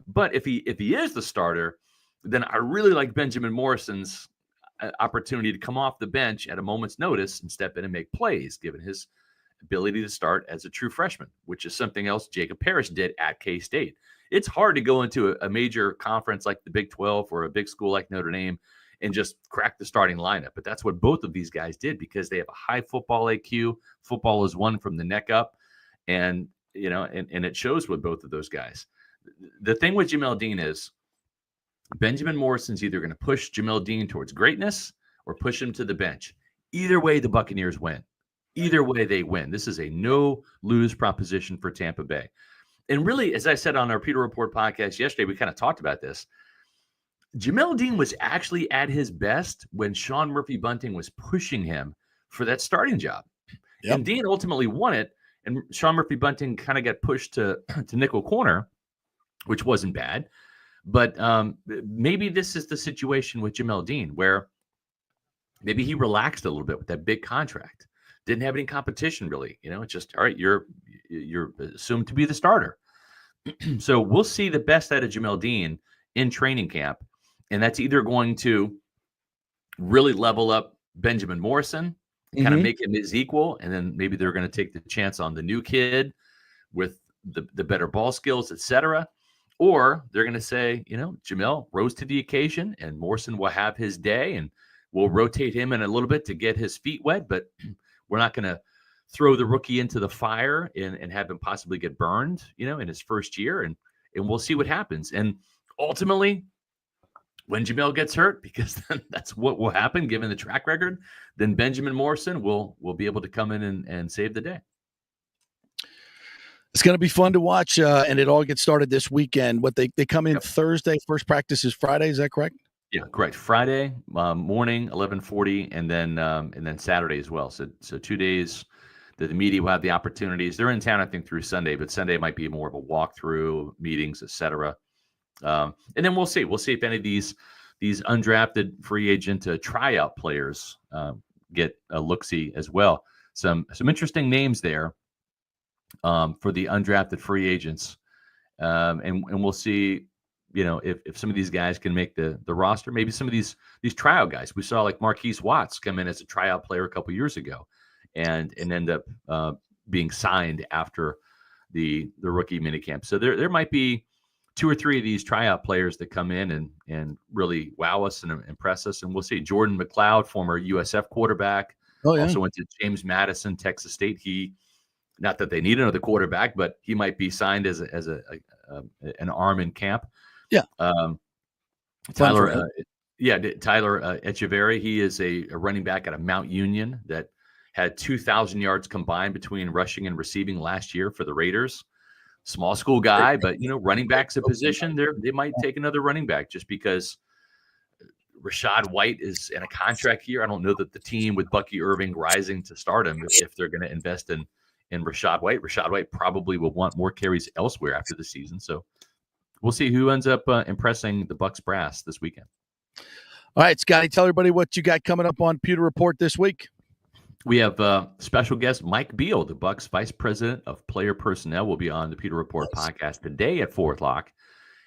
But if he is the starter, then I really like Benjamin Morrison's opportunity to come off the bench at a moment's notice and step in and make plays, given his ability to start as a true freshman, which is something else Jacob Parrish did at K-State. It's hard to go into a major conference like the Big 12 or a big school like Notre Dame and just crack the starting lineup. But that's what both of these guys did, because they have a high football IQ. Football is won from the neck up. And, and it shows with both of those guys. The thing with Jamel Dean is Benjamin Morrison's either going to push Jamel Dean towards greatness or push him to the bench. Either way, the Buccaneers win. Either way, they win. This is a no-lose proposition for Tampa Bay. And really, as I said on our Peter Report podcast yesterday, we kind of talked about this. Jamel Dean was actually at his best when Sean Murphy-Bunting was pushing him for that starting job. Yep. And Dean ultimately won it, and Sean Murphy-Bunting kind of got pushed to nickel corner, which wasn't bad. But maybe this is the situation with Jamel Dean, where maybe he relaxed a little bit with that big contract. Didn't have any competition, really. It's just, all right, you're assumed to be the starter. So we'll see the best out of Jamel Dean in training camp. And that's either going to really level up Benjamin Morrison, kind of make him his equal, and then maybe they're going to take the chance on the new kid with the better ball skills, etc. Or they're going to say, Jamel rose to the occasion, and Morrison will have his day, and we'll rotate him in a little bit to get his feet wet, but we're not going to throw the rookie into the fire and have him possibly get burned, in his first year, and we'll see what happens. And ultimately, when Jamel gets hurt, because then that's what will happen given the track record, then Benjamin Morrison will be able to come in and save the day. It's going to be fun to watch, and it all gets started this weekend. What they come in Thursday, first practice is Friday, is that correct? Yeah, correct. Friday morning, 11:40, and then Saturday as well. So 2 days that the media will have the opportunities. They're in town, I think, through Sunday, but Sunday might be more of a walkthrough, meetings, etc. And then we'll see. We'll see if any of these undrafted free agent tryout players get a look-see as well. Some interesting names there for the undrafted free agents, and we'll see. If some of these guys can make the roster, maybe some of these tryout guys. We saw like Marquise Watts come in as a tryout player a couple years ago, and end up being signed after the rookie minicamp. So there might be 2 or 3 of these tryout players that come in and really wow us and impress us, and we'll see. Jordan McLeod, former USF quarterback, also went to James Madison, Texas State. He, not that they need another quarterback, but he might be signed as an arm in camp. Yeah. Tyler Echeverry. He is a running back out of Mount Union that had 2,000 yards combined between rushing and receiving last year for the Raiders. Small school guy, but running back's a position. They might take another running back just because Rachaad White is in a contract here. I don't know that the team with Bucky Irving rising to start him, if they're going to invest in Rachaad White. Rachaad White probably will want more carries elsewhere after the season. So we'll see who ends up impressing the Bucs brass this weekend. All right, Scotty, tell everybody what you got coming up on Pewter Report this week. We have special guest Mike Beal, the Bucs Vice President of Player Personnel, will be on the Pewter Report podcast today at 4 o'clock.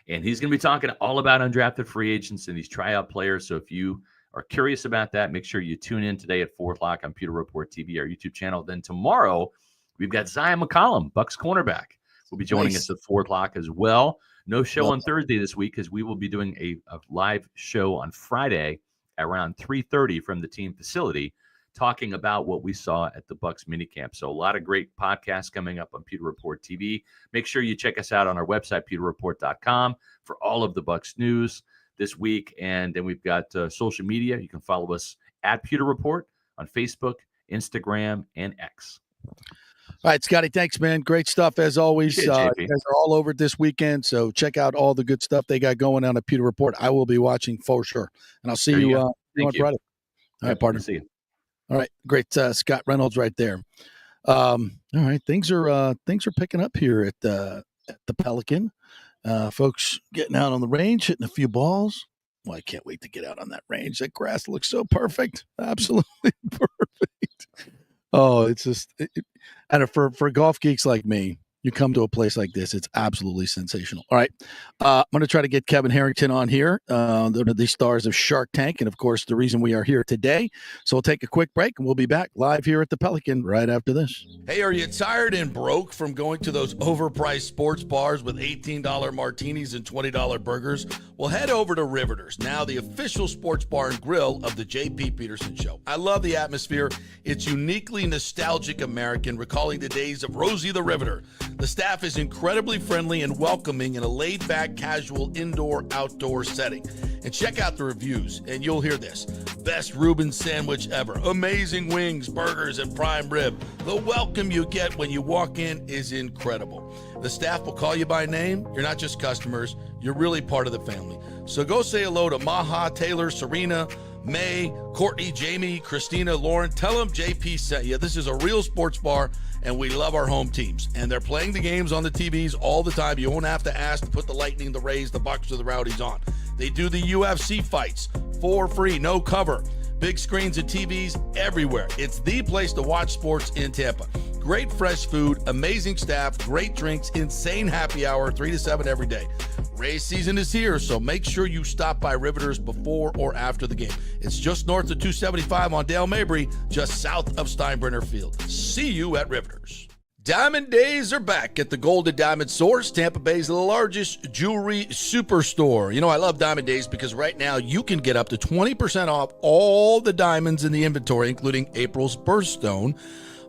And he's going to be talking all about undrafted free agents and these tryout players. So if you are curious about that, make sure you tune in today at 4 o'clock on Pewter Report TV, our YouTube channel. Then tomorrow, we've got Zion McCollum, Bucs cornerback, will be joining us at 4 o'clock as well. No show on Thursday this week because we will be doing a live show on Friday at around 3:30 from the team facility, talking about what we saw at the Bucs minicamp. So a lot of great podcasts coming up on Pewter Report TV. Make sure you check us out on our website, pewterreport.com, for all of the Bucs news this week. And then we've got social media. You can follow us at Pewter Report on Facebook, Instagram, and X. All right, Scotty, thanks, man. Great stuff as always. You guys are all over it this weekend, so check out all the good stuff they got going on at Pewter Report. I will be watching for sure, and I'll see you on Friday. All right, partner. See you. All right, great, Scott Reynolds right there. All right, things are picking up here at the Pelican. Folks getting out on the range, hitting a few balls. Well, I can't wait to get out on that range. That grass looks so perfect, absolutely perfect. Oh, it's just, and for golf geeks like me, you come to a place like this, it's absolutely sensational. All right, I'm going to try to get Kevin Harrington on here. They're the stars of Shark Tank, and of course, the reason we are here today. So we'll take a quick break, and we'll be back live here at the Pelican right after this. Hey, are you tired and broke from going to those overpriced sports bars with $18 martinis and $20 burgers? Well, head over to Riveters, now the official sports bar and grill of the J.P. Peterson Show. I love the atmosphere. It's uniquely nostalgic American, recalling the days of Rosie the Riveter. The staff is incredibly friendly and welcoming in a laid-back, casual, indoor-outdoor setting. And check out the reviews, and you'll hear this. Best Reuben sandwich ever. Amazing wings, burgers, and prime rib. The welcome you get when you walk in is incredible. The staff will call you by name. You're not just customers. You're really part of the family. So go say hello to Maha, Taylor, Serena, May, Courtney, Jamie, Christina, Lauren. Tell them JP sent you. This is a real sports bar, and we love our home teams. And they're playing the games on the TVs all the time. You won't have to ask to put the Lightning, the Rays, the Bucs, or the Rowdies on. They do the UFC fights for free, no cover. Big screens and TVs everywhere. It's the place to watch sports in Tampa. Great fresh food, amazing staff, great drinks, insane happy hour, 3 to 7 every day. Race season is here, so make sure you stop by Riveters before or after the game. It's just north of 275 on Dale Mabry, just south of Steinbrenner Field. See you at Riveters. Diamond Days are back at the Golden Diamond Source, Tampa Bay's largest jewelry superstore. You know, I love Diamond Days because right now you can get up to 20% off all the diamonds in the inventory, including April's birthstone.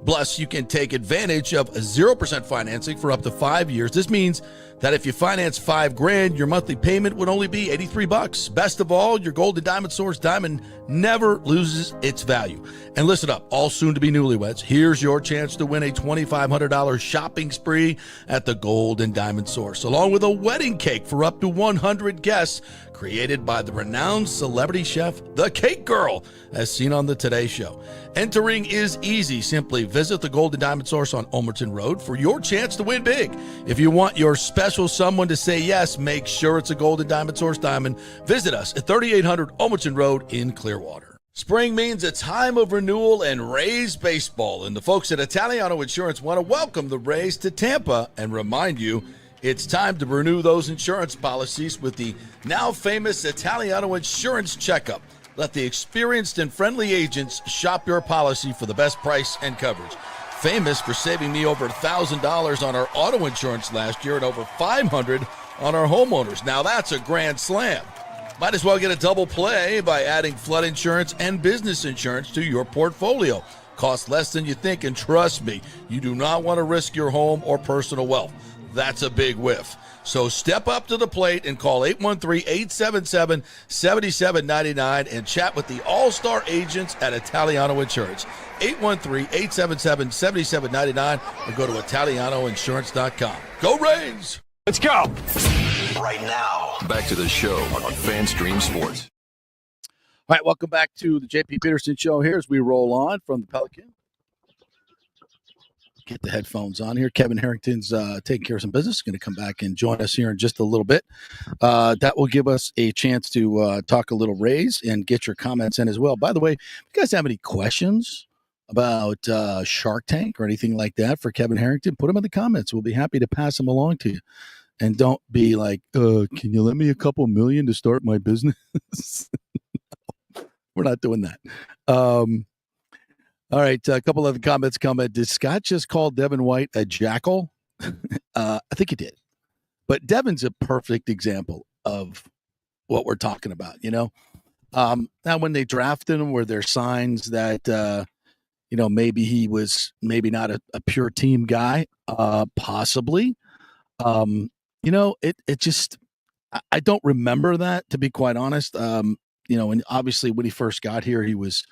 Plus, you can take advantage of 0% financing for up to 5 years. This means that if you finance $5,000, your monthly payment would only be $83. Best of all, your Golden Diamond Source diamond never loses its value. And listen up, all soon-to-be newlyweds, here's your chance to win a $2,500 shopping spree at the Golden Diamond Source, along with a wedding cake for up to 100 guests. created by the renowned celebrity chef, the Cake Girl, as seen on the Today Show. Entering is easy. Simply visit the Golden Diamond Source on Omerton Road for your chance to win big. If you want your special someone to say yes, make sure it's a Golden Diamond Source diamond. Visit us at 3800 Omerton Road in Clearwater. Spring means a time of renewal and Rays baseball, and the folks at Italiano Insurance want to welcome the Rays to Tampa and remind you it's time to renew those insurance policies with the now famous Italiano Insurance Checkup. Let the experienced and friendly agents shop your policy for the best price and coverage. Famous for saving me over $1,000 on our auto insurance last year and over $500 on our homeowners. Now that's a grand slam. Might as well get a double play by adding flood insurance and business insurance to your portfolio. Costs less than you think, and trust me, you do not want to risk your home or personal wealth. That's a big whiff. So step up to the plate and call 813-877-7799 and chat with the all-star agents at Italiano Insurance. 813-877-7799 and go to ItalianoInsurance.com. Go Rays! Let's go. Right now, back to the show on FanStream Sports. All right, welcome back to the JP Peterson Show here as we roll on from the Pelican. Get the headphones on here. Kevin Harrington's taking care of some business. Going to come back and join us here in just a little bit. That will give us a chance to talk a little Rays and get your comments in as well. By the way, if you guys have any questions about Shark Tank or anything like that for Kevin Harrington, put them in the comments. We'll be happy to pass them along to you. And don't be like, can you lend me a couple million to start my business? We're not doing that. All right, a couple of comments coming. Did Scott just call Devin White a jackal? I think he did. But Devin's a perfect example of what we're talking about, you know? Now, when they drafted him, were there signs that, maybe he was maybe not a pure team guy? Possibly. It just, I don't remember that, to be quite honest. And obviously when he first got here, he was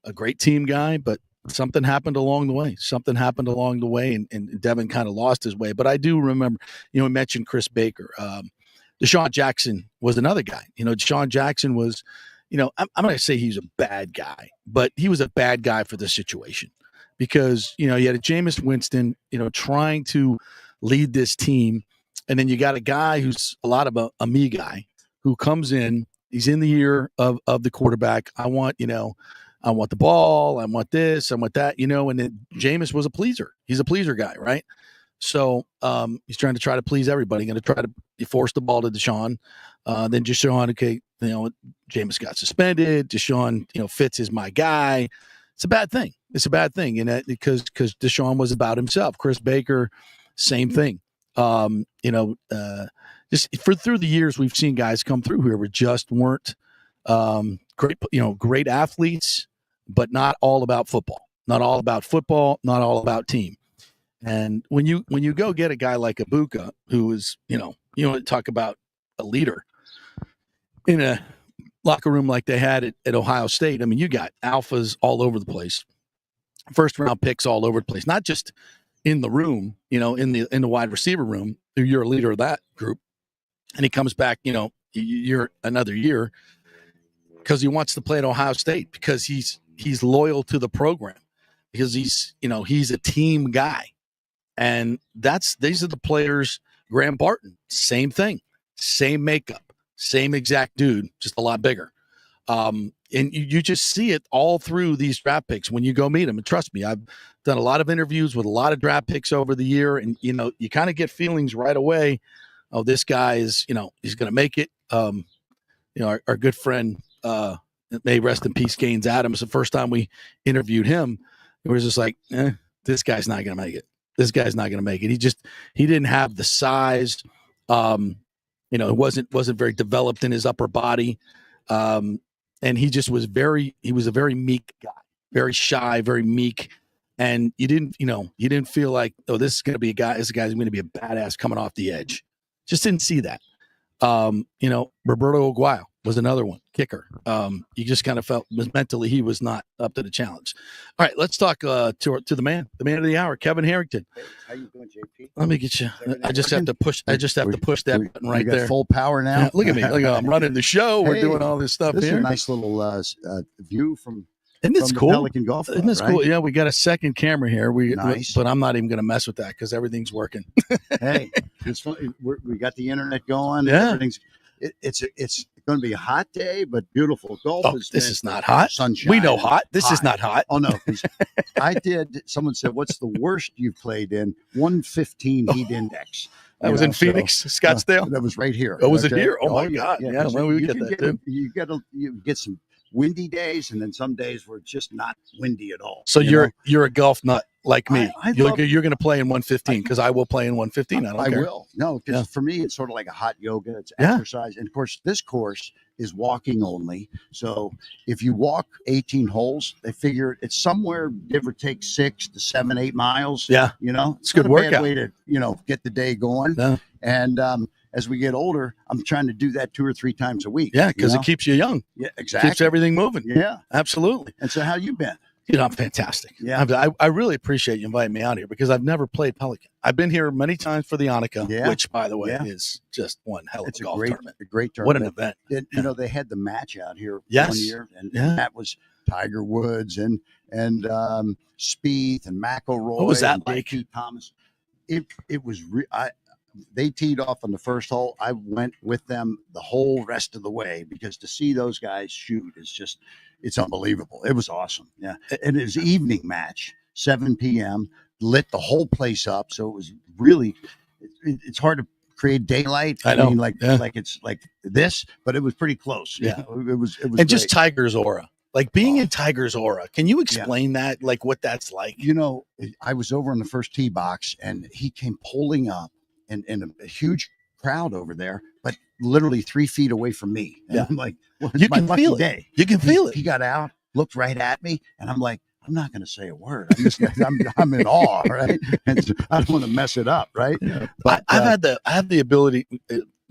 a great team guy, but something happened along the way. And Devin kind of lost his way. But I do remember, we mentioned Chris Baker. Deshaun Jackson was another guy. Deshaun Jackson was, I'm going to say he's a bad guy, but he was a bad guy for the situation because, you had a Jameis Winston, trying to lead this team. And then you got a guy who's a lot of a me guy who comes in. He's in the ear of the quarterback. I want the ball. I want this. I want that, and then Jameis was a pleaser. He's a pleaser guy, right? So he's trying to please everybody. Going to try to force the ball to Deshaun. Then Deshaun, okay, Jameis got suspended. Deshaun, Fitz is my guy. It's a bad thing. Because Deshaun was about himself. Chris Baker, same thing. Just through the years, we've seen guys come through here who just weren't great athletes, but not all about football. Not all about team. And when you go get a guy like Ibuka, who is, talk about a leader in a locker room like they had at Ohio State. I mean, you got alphas all over the place, first round picks all over the place, not just in the room, in the wide receiver room. You're a leader of that group, and he comes back, you're another year because he wants to play at Ohio State because he's loyal to the program because he's a team guy. And these are the players. Graham Barton, same thing, same makeup, same exact dude, just a lot bigger. And you just see it all through these draft picks when you go meet them. And trust me, I've done a lot of interviews with a lot of draft picks over the year. And, you kind of get feelings right away. Oh, this guy is, he's going to make it. Our good friend, may rest in peace, Gaines Adams, the first time we interviewed him, it was just like, this guy's not going to make it. He didn't have the size. It wasn't very developed in his upper body. And he just was a very meek guy, very shy, very meek. And you didn't feel like, oh, this is going to be a guy, this guy's going to be a badass coming off the edge. Just didn't see that. Roberto Aguayo was another one, kicker. You just kind of felt mentally he was not up to the challenge. All right, let's talk to the man of the hour, Kevin Harrington. Hey, how you doing, JP? Let me get you. I just have to push. I just have to push that button right there. Full power now. Yeah, look at me. I'm running the show. We're doing all this stuff this here. Is a nice little view from. Isn't this cool? Pelican Golf Club, Isn't this right? cool? Yeah, we got a second camera here. Nice. But I'm not even going to mess with that because everything's working. Hey, it's fun. We got the internet going. Yeah. Everything's. It's going to be a hot day, but beautiful. Golf this is not hot. Sunshine. We know hot. This is not hot. Oh no! I did. Someone said, "What's the worst you've played in?" 115 heat index. That was in Phoenix, Scottsdale. That was right here. Oh, was it Okay? here? Oh my God! Yeah, well, we get that too. You get some windy days, and then some days where it's just not windy at all. So you're a golf nut like me. You're going to play in 115 because I will play in 115. I care. Will. No, because for me, it's sort of like a hot yoga. It's exercise. And of course, this course is walking only. So if you walk 18 holes, they figure it's somewhere, give or take 6 to 7, 8 miles. Yeah. It's a good workout. Bad way to, get the day going. Yeah. And as we get older, I'm trying to do that 2 or 3 times a week. Yeah, because it keeps you young. Yeah, exactly. Keeps everything moving. Yeah. Absolutely. And so how you been? I'm fantastic. Yeah. I really appreciate you inviting me out here because I've never played Pelican. I've been here many times for the Annika, which, by the way, is just one hell of a golf tournament. A great tournament. What an event. They had the match out here one year, and that was Tiger Woods and Spieth and McIlroy. What was that like? Pete Thomas. It was they teed off on the first hole. I went with them the whole rest of the way because to see those guys shoot is just, it's unbelievable. It was awesome. Yeah. And it was an evening match, 7 p.m., lit the whole place up. So it was really, it's hard to create daylight. I know. mean, like it's like this, but it was pretty close. Yeah. It was and great. just Tiger's aura. Like being in Tiger's aura. Can you explain that? Like what that's like? I was over in the first tee box and he came pulling up and a huge crowd over there, but literally 3 feet away from me. And I'm like, well, it's you my can lucky feel it. day. You can feel it. He got out, looked right at me, and I'm like, I'm not going to say a word. I'm in awe, right? And so I don't want to mess it up, right? Yeah. But I have the ability.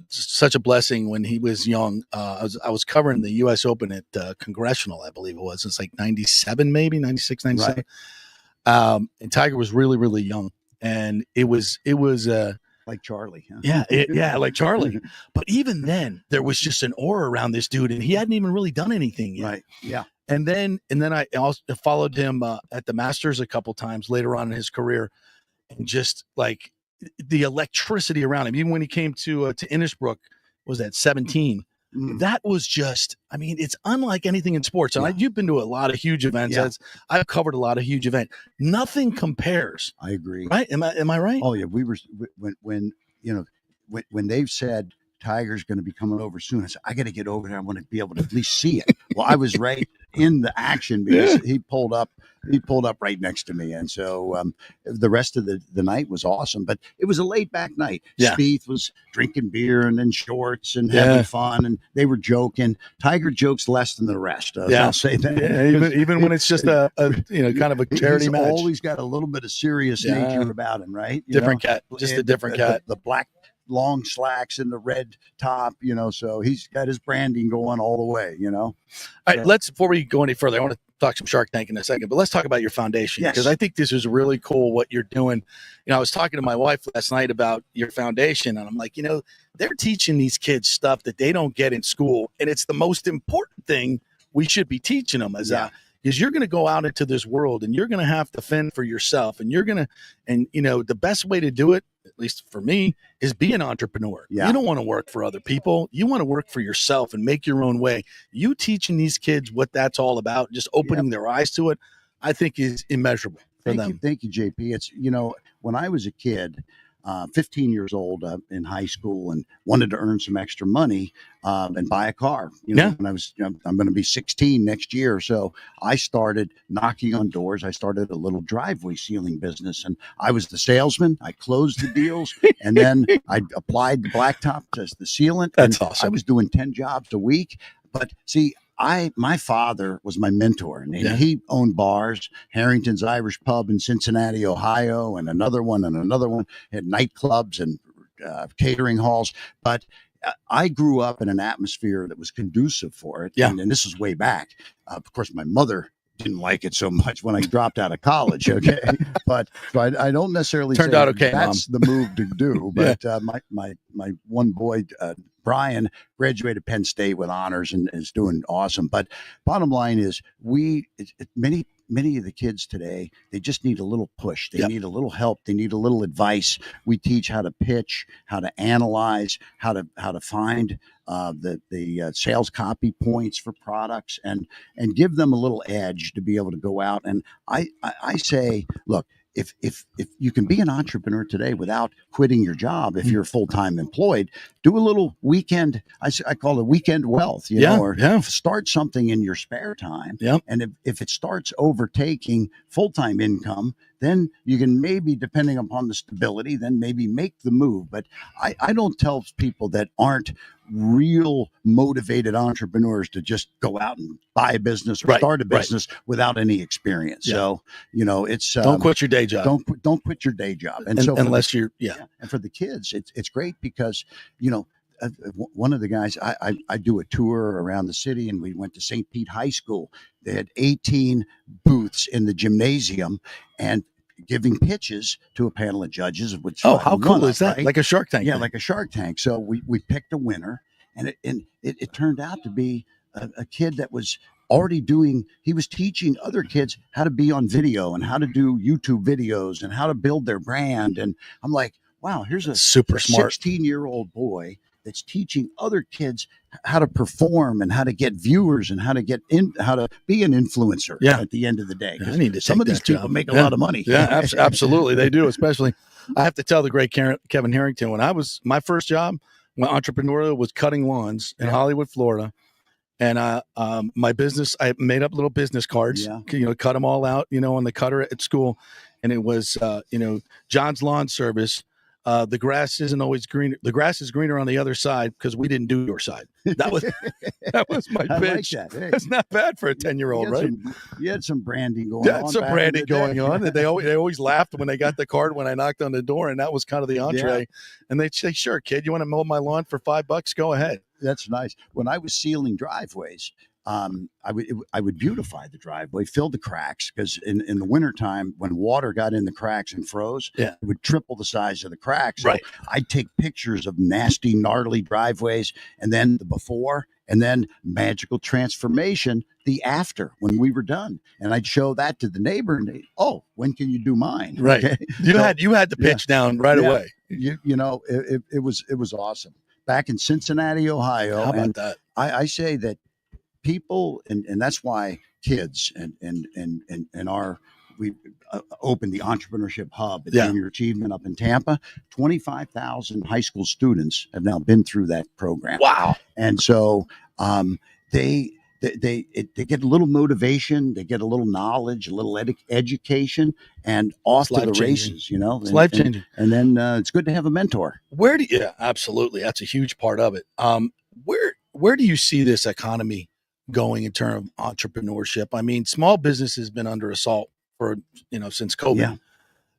Such a blessing when he was young. I was covering the U.S. Open at Congressional, I believe it was. It's like 97, maybe 96, 97. Right. And Tiger was really, really young, and it was like Charlie. Huh? Yeah, like Charlie. But even then, there was just an aura around this dude, and he hadn't even really done anything yet. Right. Yeah. And then I also followed him at the Masters a couple times later on in his career, and just like the electricity around him. Even when he came to Innisbrook, was that 17? That was just, I mean, it's unlike anything in sports. And you've been to a lot of huge events. Yeah. I've covered a lot of huge events. Nothing compares. I agree. Right? Am I right? Oh yeah. We were when they've said Tiger's going to be coming over soon, I said, I got to get over there. I want to be able to at least see it. Well, I was right in the action because he pulled up right next to me. And so the rest of the night was awesome, but it was a laid back night. Yeah. Spieth was drinking beer and in shorts and having fun, and they were joking. Tiger jokes less than the rest. I'll say that. Yeah, even when it's just a kind of a charity match. He's always got a little bit of serious nature about him, right? Different cat. Just a different cat. The black long slacks and the red top, so he's got his branding going all the way, All right, before we go any further, I want to talk some Shark Tank in a second, but let's talk about your foundation because I think this is really cool what you're doing. I was talking to my wife last night about your foundation, and I'm like, they're teaching these kids stuff that they don't get in school, and it's the most important thing we should be teaching them because you're going to go out into this world and you're going to have to fend for yourself, and the best way to do it, at least for me, is be an entrepreneur. You don't want to work for other people. You want to work for yourself and make your own way. You teaching these kids what that's all about, just opening their eyes to it, I think is immeasurable for them. Thank you, JP. It's, when I was a kid, 15 years old in high school and wanted to earn some extra money and buy a car. When I was, I'm going to be 16 next year. So I started knocking on doors. I started a little driveway sealing business, and I was the salesman. I closed the deals, and then I applied the blacktop as the sealant. That's awesome. I was doing 10 jobs a week. But see, my father was my mentor, and he owned bars, Harrington's Irish Pub in Cincinnati, Ohio, and another one, had nightclubs and catering halls. But I grew up in an atmosphere that was conducive for it. Yeah. And this is way back. Of course, my mother didn't like it so much when I dropped out of college. Okay. But so I don't necessarily Turned say out okay, that's the move to do. But my one boy, Brian, graduated Penn State with honors and is doing awesome. But bottom line is many of the kids today, they just need a little push. They need a little help. They need a little advice. We teach how to pitch, how to analyze, how to find the sales copy points for products, and give them a little edge to be able to go out. And I say, look, if you can be an entrepreneur today without quitting your job, if you're full-time employed, do a little weekend. I call it weekend wealth, or start something in your spare time. Yep. And if it starts overtaking full-time income, then you can maybe, depending upon the stability, then maybe make the move. But I don't tell people that aren't real motivated entrepreneurs to just go out and buy a business or start a business without any experience. So, it's don't quit your day job. Don't quit your day job. And so unless you're and for the kids, it's great because, one of the guys, I do a tour around the city, and we went to St. Pete High School. They had 18 booths in the gymnasium and giving pitches to a panel of judges. Which how cool is that? Right? Like a Shark Tank. Yeah, like a Shark Tank. So we picked a winner, and it turned out to be a kid that was already he was teaching other kids how to be on video and how to do YouTube videos and how to build their brand. And I'm like, wow, here's a super smart 16-year-old boy that's teaching other kids how to perform and how to get viewers and how to how to be an influencer at the end of the day. I need to some of these people make a lot of money. Yeah, absolutely. They do. Especially, I have to tell the great Kevin Harrington, when my first job, my entrepreneurial, was cutting lawns in Hollywood, Florida. And my business, I made up little business cards, cut them all out, on the cutter at school. And it was, John's Lawn Service. The grass isn't always green. The grass is greener on the other side because we didn't do your side. That was my pitch. Like that. Hey, that's not bad for a 10-year-old, right? You had some branding going on. Yeah, some branding going on. And they always laughed when they got the card when I knocked on the door, and that was kind of the entree. Yeah. And they'd say, "Sure, kid, you want to mow my lawn for $5? Go ahead." That's nice. When I was sealing driveways, I would beautify the driveway, fill the cracks, because in the wintertime, when water got in the cracks and froze, it would triple the size of the cracks. So I'd take pictures of nasty, gnarly driveways, and then the before, and then magical transformation, the after, when we were done. And I'd show that to the neighbor, and when can you do mine? Right. Okay? You had the pitch down right away. It was awesome. Back in Cincinnati, Ohio. How about that? I say that people, and that's why kids we opened the Entrepreneurship Hub at Junior Achievement up in Tampa. 25,000 high school students have now been through that program. Wow. And so they get a little motivation, they get a little knowledge, a little education, and off to the races, It's life-changing. And then it's good to have a mentor. Absolutely. That's a huge part of it. Where do you see this economy going in terms of entrepreneurship? I mean, small business has been under assault for, since COVID.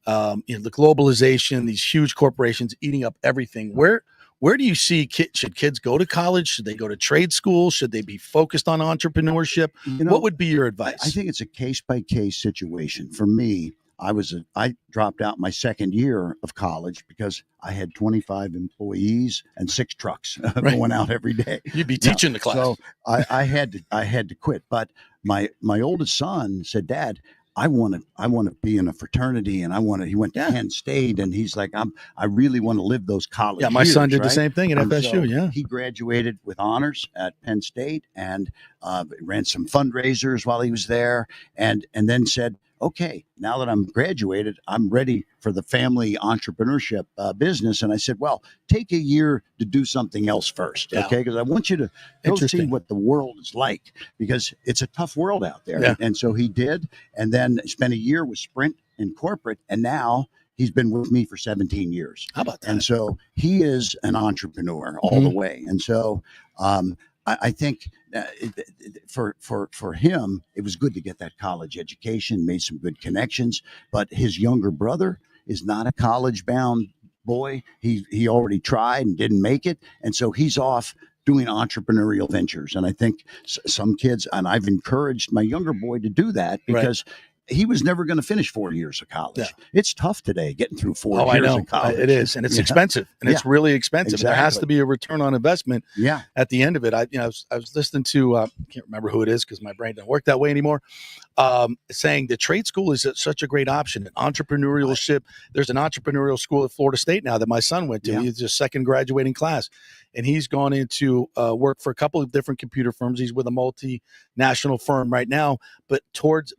The globalization, these huge corporations eating up everything. Where do you see should kids go to college? Should they go to trade school? Should they be focused on entrepreneurship? What would be your advice? I think it's a case-by-case situation. For me, I dropped out my second year of college because I had 25 employees and 6 trucks going out every day. You'd be teaching the class. So I had to quit. But my oldest son said, "Dad, I want to be in a fraternity, and he went to Penn State, and he's like, I really want to live those college years." My son did the same thing at FSU. So he graduated with honors at Penn State and ran some fundraisers while he was there, and then said, "Okay, now that I'm graduated, I'm ready for the family entrepreneurship business." And I said, "Well, take a year to do something else first, okay? Because I want you to go see what the world is like, because it's a tough world out there." Yeah. And so he did, and then spent a year with Sprint in corporate, and now he's been with me for 17 years. How about that? And so he is an entrepreneur all the way. And so I think for him, it was good to get that college education, made some good connections. But his younger brother is not a college-bound boy. He already tried and didn't make it, and so he's off doing entrepreneurial ventures. And I think some kids, and I've encouraged my younger boy to do that because he was never going to finish 4 years of college. Yeah. It's tough today getting through 4 Oh, years I know. of college. It is, and it's expensive, and it's really expensive. Exactly. There has to be a return on investment. Yeah. At the end of it, I was listening to I can't remember who it is because my brain doesn't work that way anymore. Saying the trade school is such a great option. Entrepreneurship. There's an entrepreneurial school at Florida State now that my son went to. Yeah. He's just second graduating class, and he's gone into work for a couple of different computer firms. He's with a multinational firm right now, but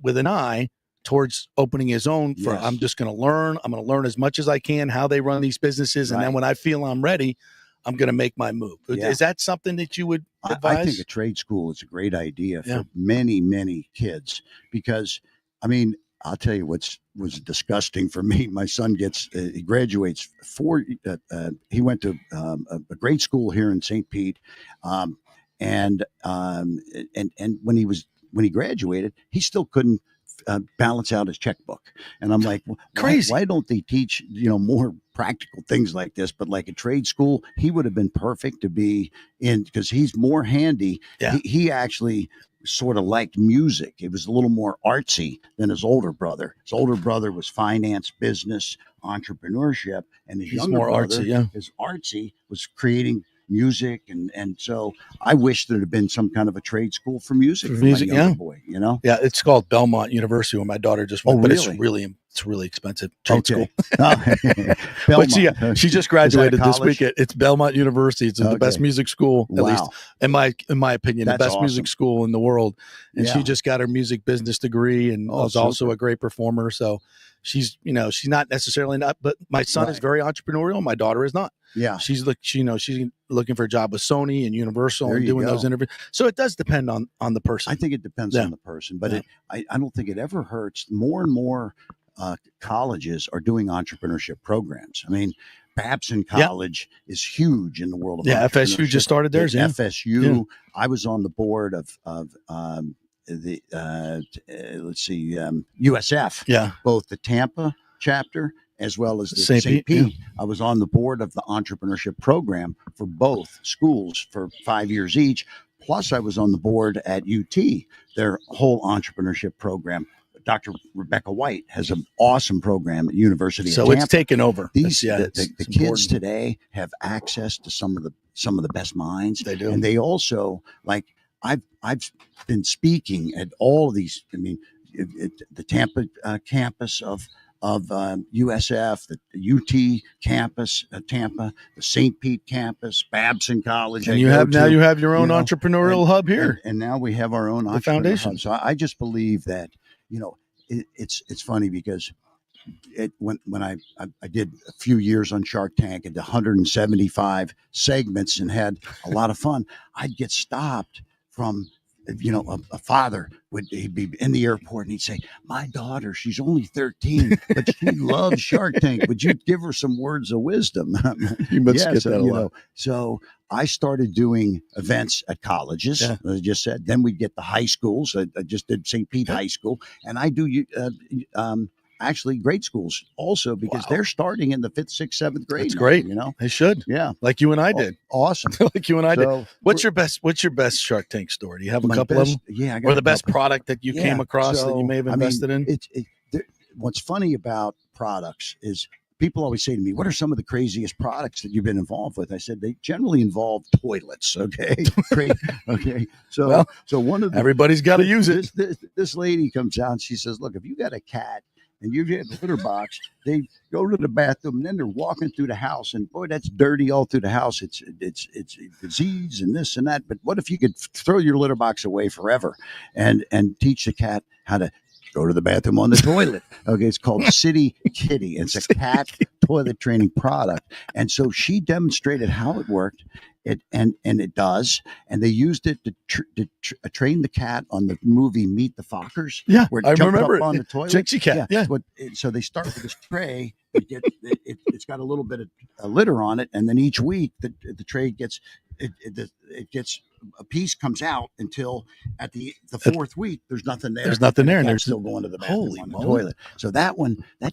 with an eye towards opening his own firm. Yes. I'm just going to learn. I'm going to learn as much as I can how they run these businesses, and then when I feel I'm ready, I'm going to make my move. Yeah. Is that something that you would advise? I think a trade school is a great idea for many, many kids because, I mean, I'll tell you was disgusting for me. My son he graduates he went to a great school here in St. Pete. And when he graduated, he still couldn't balance out his checkbook. And I'm like, crazy. Why don't they teach, more practical things like this? But like a trade school, he would have been perfect to be in because he's more handy. Yeah. He actually sort of liked music. It was a little more artsy than his older brother. His older brother was finance, business, entrepreneurship, and his younger more brother, artsy, his artsy was creating music, and so I wish there had been some kind of a trade school for music for my younger boy. Yeah, it's called Belmont University, where my daughter just went. But it's really expensive trade school. But she just graduated this week. It's Belmont University. It's the best music school, at least in my opinion, the best music school in the world. And she just got her music business degree and was also a great performer. So she's not necessarily but my son is very entrepreneurial. My daughter is not. Yeah, she's looking for a job with Sony and Universal and doing those interviews. So it does depend on the person. I think it depends on the person, but I don't think it ever hurts. More and more colleges are doing entrepreneurship programs. I mean, Babson College is huge in the world of FSU just started theirs. FSU. I was on the board of the USF. Yeah, both the Tampa chapter as well as the St. Pete. Yeah. I was on the board of the entrepreneurship program for both schools for 5 years each. Plus, I was on the board at UT, their whole entrepreneurship program. Dr. Rebecca White has an awesome program at University of Tampa. So it's taken over. The kids today have access to some of the best minds. They do, and they also I've been speaking at all of these. I mean, the Tampa campus of USF, the UT campus, Tampa, the St. Pete campus, Babson College. And you have your own entrepreneurial hub here. And now we have our own entrepreneurial foundation. hub. So I just believe that, it's funny because when I did a few years on Shark Tank and 175 segments and had a lot of fun, I'd get stopped from a father he'd be in the airport and he'd say, "My daughter, she's only 13, but she loves Shark Tank. Would you give her some words of wisdom?" You must get that a lot. So I started doing events at colleges, as I just said. Then we'd get the high schools. I just did St. Pete High School, and I do actually grade schools also because they're starting in the 5th, 6th, 7th grade. That's great. They should. Yeah, like you and I did. Awesome. Like you and I did. What's your best Shark Tank story? Do you have a couple of them? Yeah, I got or the best product that you came across that you may have invested in? What's funny about products is people always say to me, "What are some of the craziest products that you've been involved with?" I said they generally involve toilets. Okay, okay. So one of everybody's got to use it. This lady comes out and she says, "Look, if you got a cat and you get a litter box, they go to the bathroom and then they're walking through the house, and boy, that's dirty all through the house. It's disease and this and that. But what if you could throw your litter box away forever and teach the cat how to go to the bathroom on the toilet?" Okay, it's called City Kitty. It's a cat toilet training product, and so she demonstrated how it worked. And it does, and they used it to train the cat on the movie Meet the Fockers. Yeah, where I it jumped remember up it. on the toilet. Jinxie cat. Yeah. So they start with this tray. It's got a little bit of a litter on it, and then each week the tray gets it gets a piece comes out until at the 4th week there's nothing there. There's nothing there, and they're there's still going to the bathroom on the toilet. So that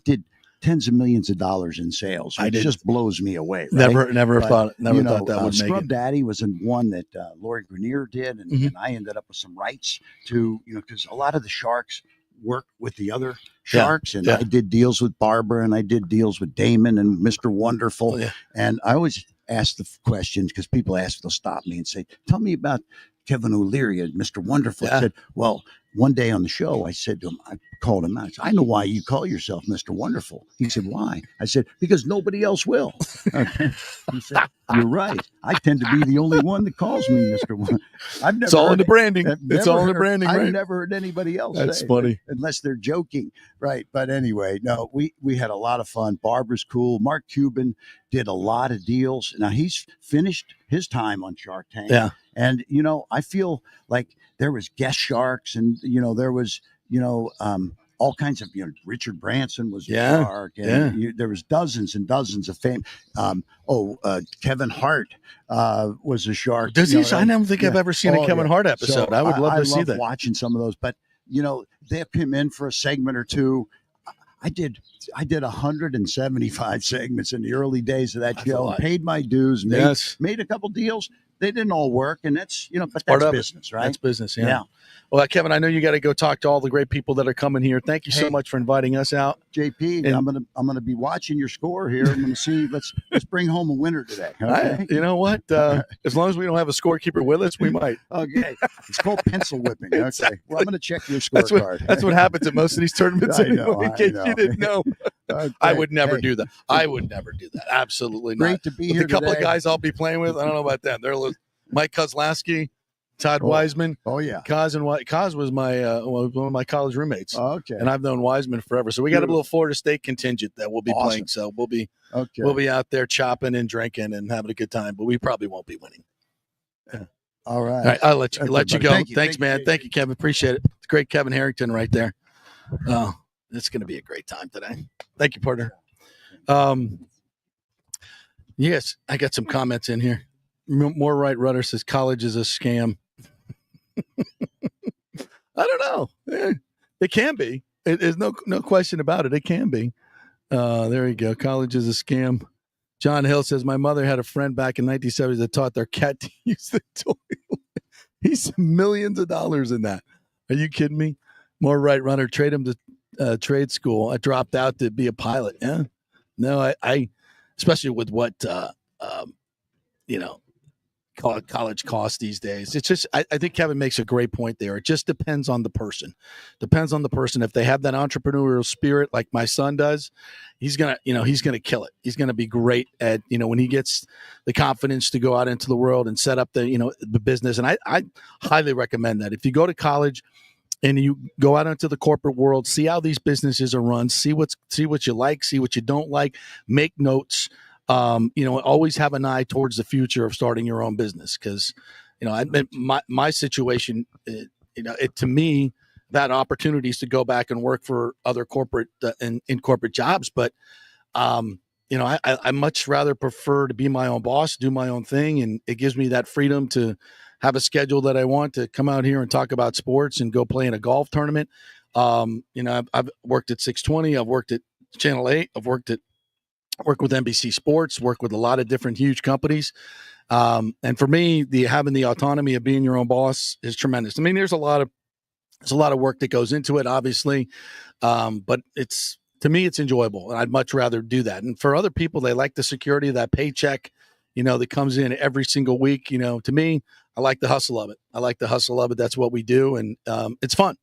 did tens of millions of dollars in sales. It just blows me away. Right? Never thought that would make Scrub it. Daddy was in one that Lori Grenier did, and I ended up with some rights to, because a lot of the sharks work with the other sharks, and I did deals with Barbara, and I did deals with Damon and Mr. Wonderful, and I always ask the questions because people they'll stop me and say, "Tell me about Kevin O'Leary and Mr. Wonderful." I said, "Well." One day on the show, I said to him, I called him out. I said, "I know why you call yourself Mr. Wonderful." He said, "Why?" I said, "Because nobody else will." He said, "You're right. I tend to be the only one that calls me Mr. Wonderful." It's all in the branding. It's all in the branding, right? I've never heard anybody else That's say funny. unless they're joking. Right. But anyway, no, we had a lot of fun. Barbara's cool. Mark Cuban did a lot of deals. Now he's finished his time on Shark Tank. Yeah. And, I feel like there was guest sharks and, there was, all kinds of, Richard Branson was a shark. And there was dozens and dozens of fame. Kevin Hart was a shark. Does he? I don't think I've ever seen a Kevin Hart episode. So I would love to see that. Watching some of those, but, they have him in for a segment or two. I did 175 segments in the early days of that show. Paid my dues. Made a couple deals. They didn't all work, and that's but that's business, right? That's business, yeah. Well, Kevin, I know you got to go talk to all the great people that are coming here. Thank you so much for inviting us out, JP. And I'm gonna be watching your score here. I'm gonna see. Let's bring home a winner today. Okay? You know what? As long as we don't have a scorekeeper with us, we might. Okay, it's called pencil whipping. Okay, well, I'm gonna check your scorecard. That's what happens at most of these tournaments. I know, in case you didn't know. Okay. I would never do that. I would never do that. Absolutely not. Great to be here. The couple of guys I'll be playing with, I don't know about them. They're Mike Kozlowski, Todd Wiseman. Oh yeah, Koz was my one of my college roommates. Oh, okay, and I've known Wiseman forever. So we got a little Florida State contingent that we'll be playing. So we'll be out there chopping and drinking and having a good time. But we probably won't be winning. Yeah. All right. I'll let you go. Thank you. Thanks, man. Thank you, Kevin. Appreciate it. It's great, Kevin Harrington, right there. Oh, it's going to be a great time today. Thank you, partner. Yes, I got some comments in here. More Right Rudder says college is a scam. I don't know. It can be. There's no question about it. It can be. There you go. College is a scam. John Hill says, my mother had a friend back in 1970s that taught their cat to use the toilet. He's millions of dollars in that. Are you kidding me? More Right Runner. Trade him to trade school. I dropped out to be a pilot. Yeah. No, I especially with what, college costs these days. It's just, I think Kevin makes a great point there. It just depends on the person. If they have that entrepreneurial spirit like my son does, he's going to kill it. He's going to be great at, when he gets the confidence to go out into the world and set up the business. And I highly recommend that. If you go to college and you go out into the corporate world, see how these businesses are run, see what you like, see what you don't like, make notes. Always have an eye towards the future of starting your own business. Cause my situation, to me, that opportunity is to go back and work for other corporate in corporate jobs. But, I much rather prefer to be my own boss, do my own thing. And it gives me that freedom to have a schedule that I want to come out here and talk about sports and go play in a golf tournament. I've worked at 620. I've worked at Channel 8. I've worked with NBC Sports, work with a lot of different huge companies. And for me, having the autonomy of being your own boss is tremendous. I mean, there's a lot of work that goes into it, obviously. But to me, it's enjoyable, and I'd much rather do that. And for other people, they like the security of that paycheck, that comes in every single week. To me, I like the hustle of it. That's what we do. And it's fun.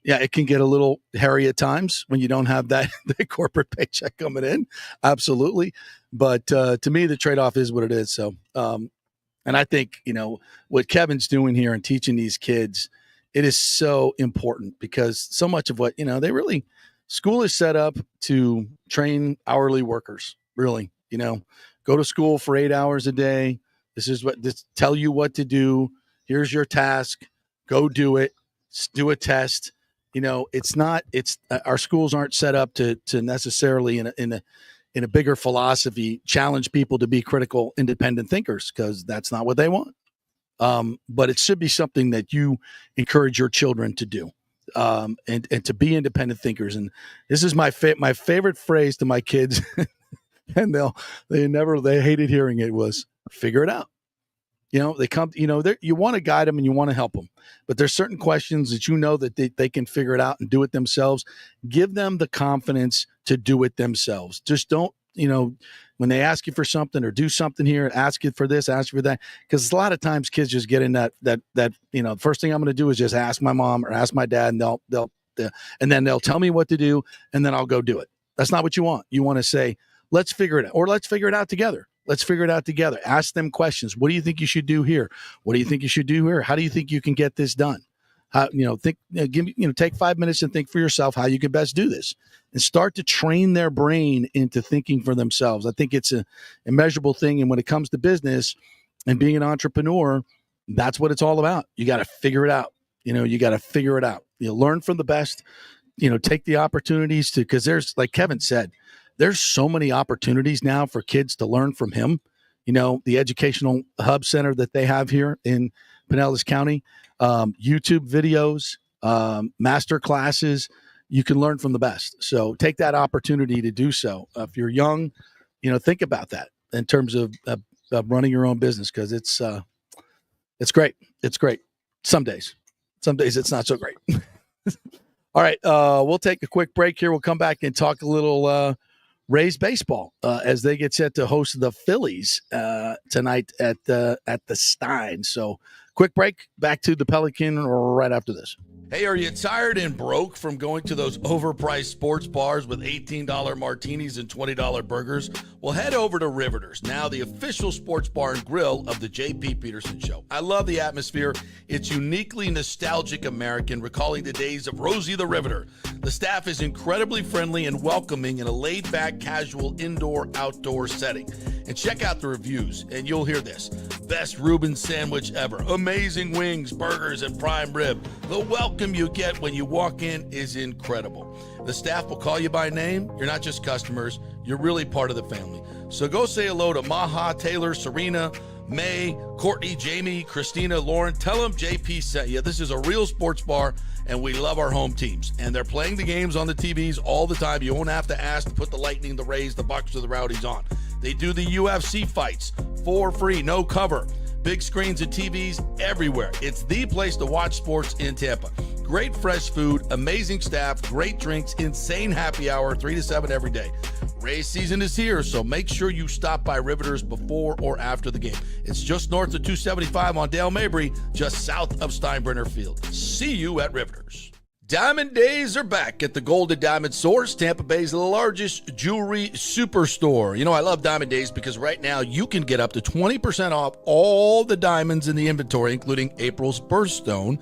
Yeah, it can get a little hairy at times when you don't have that the corporate paycheck coming in. Absolutely. But to me, the trade-off is what it is. So, and I think, what Kevin's doing here and teaching these kids, it is so important because so much of what, school is set up to train hourly workers, really, go to school for 8 hours a day. This tell you what to do. Here's your task. Go do it. Do a test. Our schools aren't set up to necessarily in a bigger philosophy, challenge people to be critical, independent thinkers, because that's not what they want. But it should be something that you encourage your children to do. and to be independent thinkers. And this is my favorite phrase to my kids, and they hated hearing it, was figure it out. They come, you want to guide them and you want to help them, but there's certain questions that that they can figure it out and do it themselves. Give them the confidence to do it themselves. Just don't, when they ask you for something or do something here, ask you for this, ask you for that. Because a lot of times kids just get in that first thing I'm going to do is just ask my mom or ask my dad, and then they'll tell me what to do, and then I'll go do it. That's not what you want. You want to say, let's figure it out, or let's figure it out together. Let's figure it out together. Ask them questions. What do you think you should do here? What do you think you should do here? How do you think you can get this done? Take 5 minutes and think for yourself how you can best do this, and start to train their brain into thinking for themselves. I think it's a immeasurable thing. And when it comes to business and being an entrepreneur, that's what it's all about. You got to figure it out. You got to figure it out. Learn from the best, take the opportunities because there's, like Kevin said, there's so many opportunities now for kids to learn from him. The educational hub center that they have here in Pinellas County, YouTube videos, master classes, you can learn from the best. So take that opportunity to do so. If you're young, think about that in terms of running your own business, because it's great. It's great. Some days it's not so great. All right. We'll take a quick break here. We'll come back and talk a little Rays baseball as they get set to host the Phillies tonight at the Stein. So quick break, back to the Pelican right after this. Hey, are you tired and broke from going to those overpriced sports bars with $18 martinis and $20 burgers? Well, head over to Riveters, now the official sports bar and grill of the J.P. Peterson Show. I love the atmosphere. It's uniquely nostalgic American, recalling the days of Rosie the Riveter. The staff is incredibly friendly and welcoming in a laid-back, casual, indoor-outdoor setting. And check out the reviews, and you'll hear this. Best Reuben sandwich ever. Amazing wings, burgers, and prime rib. The welcome you get when you walk in is incredible. The staff will call you by name. You're not just customers. You're really part of the family. So go say hello to Maha, Taylor, Serena, May, Courtney, Jamie, Christina, Lauren. Tell them JP sent you. This is a real sports bar, and we love our home teams. And they're playing the games on the TVs all the time. You won't have to ask to put the Lightning, the Rays, the Bucs, or the Rowdies on. They do the UFC fights for free, no cover. Big screens and TVs everywhere. It's the place to watch sports in Tampa. Great fresh food, amazing staff, great drinks, insane happy hour, 3 to 7 every day. Race season is here, so make sure you stop by Riveters before or after the game. It's just north of 275 on Dale Mabry, just south of Steinbrenner Field. See you at Riveters. Diamond Days are back at the Golden Diamond Source, Tampa Bay's largest jewelry superstore. I love Diamond Days because right now you can get up to 20% off all the diamonds in the inventory, including April's birthstone.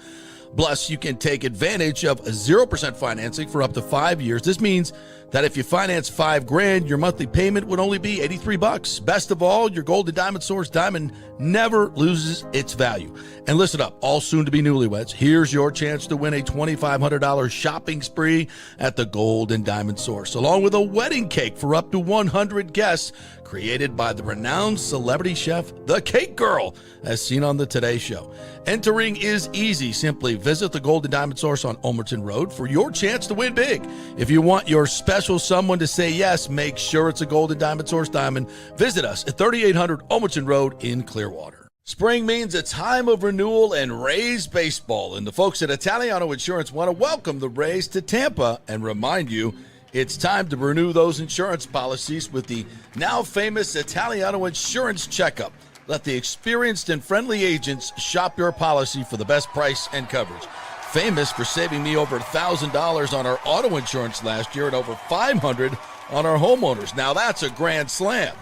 Plus, you can take advantage of 0% financing for up to 5 years. This means that if you finance $5,000, your monthly payment would only be $83. Best of all, your Golden Diamond Source diamond never loses its value. And listen up, all soon-to-be newlyweds, here's your chance to win a $2,500 shopping spree at the Golden Diamond Source, along with a wedding cake for up to 100 guests, created by the renowned celebrity chef, The Cake Girl, as seen on the Today Show. Entering is easy. Simply visit the Golden Diamond Source on Omerton Road for your chance to win big. If you want your special someone to say yes, make sure it's a Golden Diamond Source diamond. Visit us at 3800 Omerton Road in Clearwater. Spring means a time of renewal and Rays baseball, and the folks at Italiano Insurance want to welcome the Rays to Tampa and remind you it's time to renew those insurance policies with the now famous Italiano Insurance Checkup. Let the experienced and friendly agents shop your policy for the best price and coverage. Famous for saving me over $1,000 on our auto insurance last year and over $500 on our homeowners. Now that's a grand slam.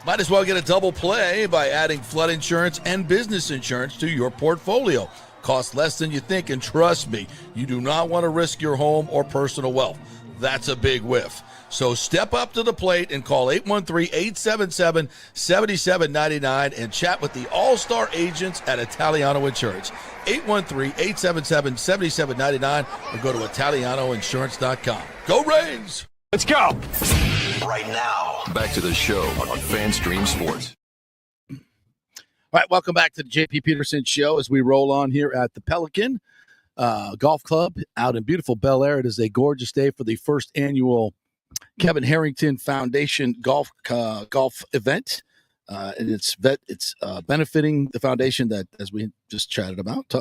Might as well get a double play by adding flood insurance and business insurance to your portfolio. Costs less than you think, and trust me, you do not want to risk your home or personal wealth. That's a big whiff. So step up to the plate and call 813-877-7799 and chat with the all-star agents at Italiano Insurance. 813-877-7799 or go to ItalianoInsurance.com. Go Rays! Let's go! Right now, back to the show on FanStream Sports. All right, welcome back to the J.P. Peterson Show as we roll on here at the Pelican. Golf Club out in beautiful Bel Air. It is a gorgeous day for the first annual Kevin Harrington Foundation golf event. And it's benefiting the foundation that, as we just chatted about,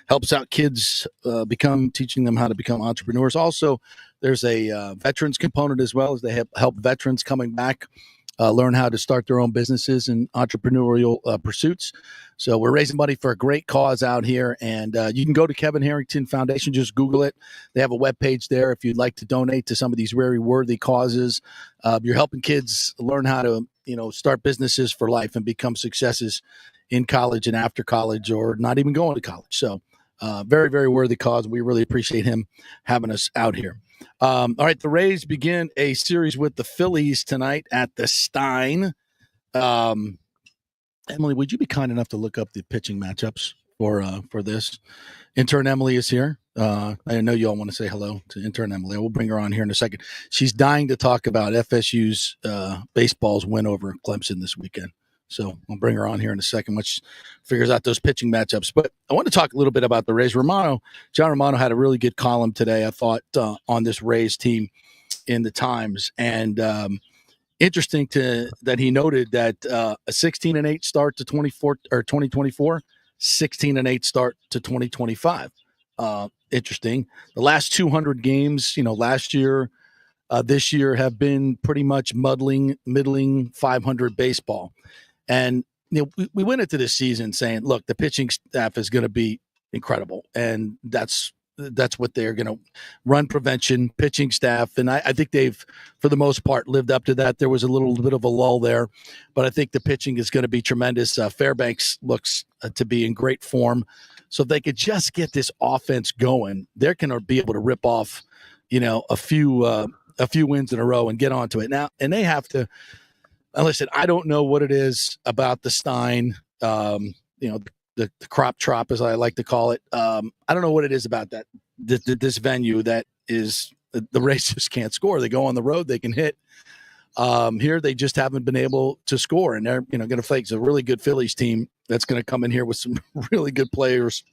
helps out kids teaching them how to become entrepreneurs. Also, there's a veterans component as well, as they help veterans coming back learn how to start their own businesses and entrepreneurial pursuits. So we're raising money for a great cause out here, and you can go to Kevin Harrington Foundation. Just Google it. They have a webpage there if you'd like to donate to some of these very worthy causes. You're helping kids learn how to start businesses for life and become successes in college and after college, or not even going to college. So very, very worthy cause. We really appreciate him having us out here. All right, the Rays begin a series with the Phillies tonight at the Stein. Emily, would you be kind enough to look up the pitching matchups for this? Intern Emily is here. I know you all want to say hello to intern Emily. We'll bring her on here in a second. She's dying to talk about FSU's baseball's win over Clemson this weekend. So I'll bring her on here in a second, which figures out those pitching matchups. But I want to talk a little bit about the Rays. John Romano had a really good column today, I thought, on this Rays team in the Times. And interesting that he noted that a 16-8 start to 2024, 16-8 start to 2025. Interesting. The last 200 games, last year, this year have been pretty much middling 500 baseball. And we went into this season saying, look, the pitching staff is going to be incredible, and that's what they're going to run. Prevention, pitching staff, and I think they've, for the most part, lived up to that. There was a little bit of a lull there, but I think the pitching is going to be tremendous. Fairbanks looks to be in great form, so if they could just get this offense going, they're going to be able to rip off, a few wins in a row and get onto it now. And they have to. Listen, I don't know what it is about the Stein, the crop trop, as I like to call it. I don't know what it is about that this venue that is the Rays just can't score. They go on the road, they can hit. Here, they just haven't been able to score, and they're going to face a really good Phillies team that's going to come in here with some really good players,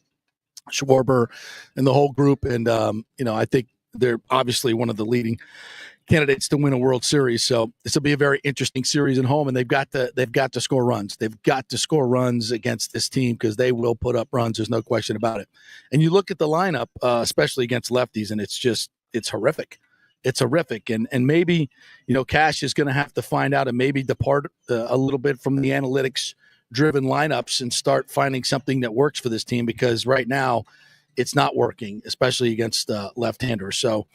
Schwarber and the whole group. And I think they're obviously one of the leading candidates to win a World Series. So this will be a very interesting series at home, and they've got to score runs. They've got to score runs against this team because they will put up runs. There's no question about it. And you look at the lineup, especially against lefties, and it's horrific. It's horrific. And maybe, Cash is going to have to find out and maybe depart a little bit from the analytics driven lineups and start finding something that works for this team, because right now it's not working, especially against left-handers. So,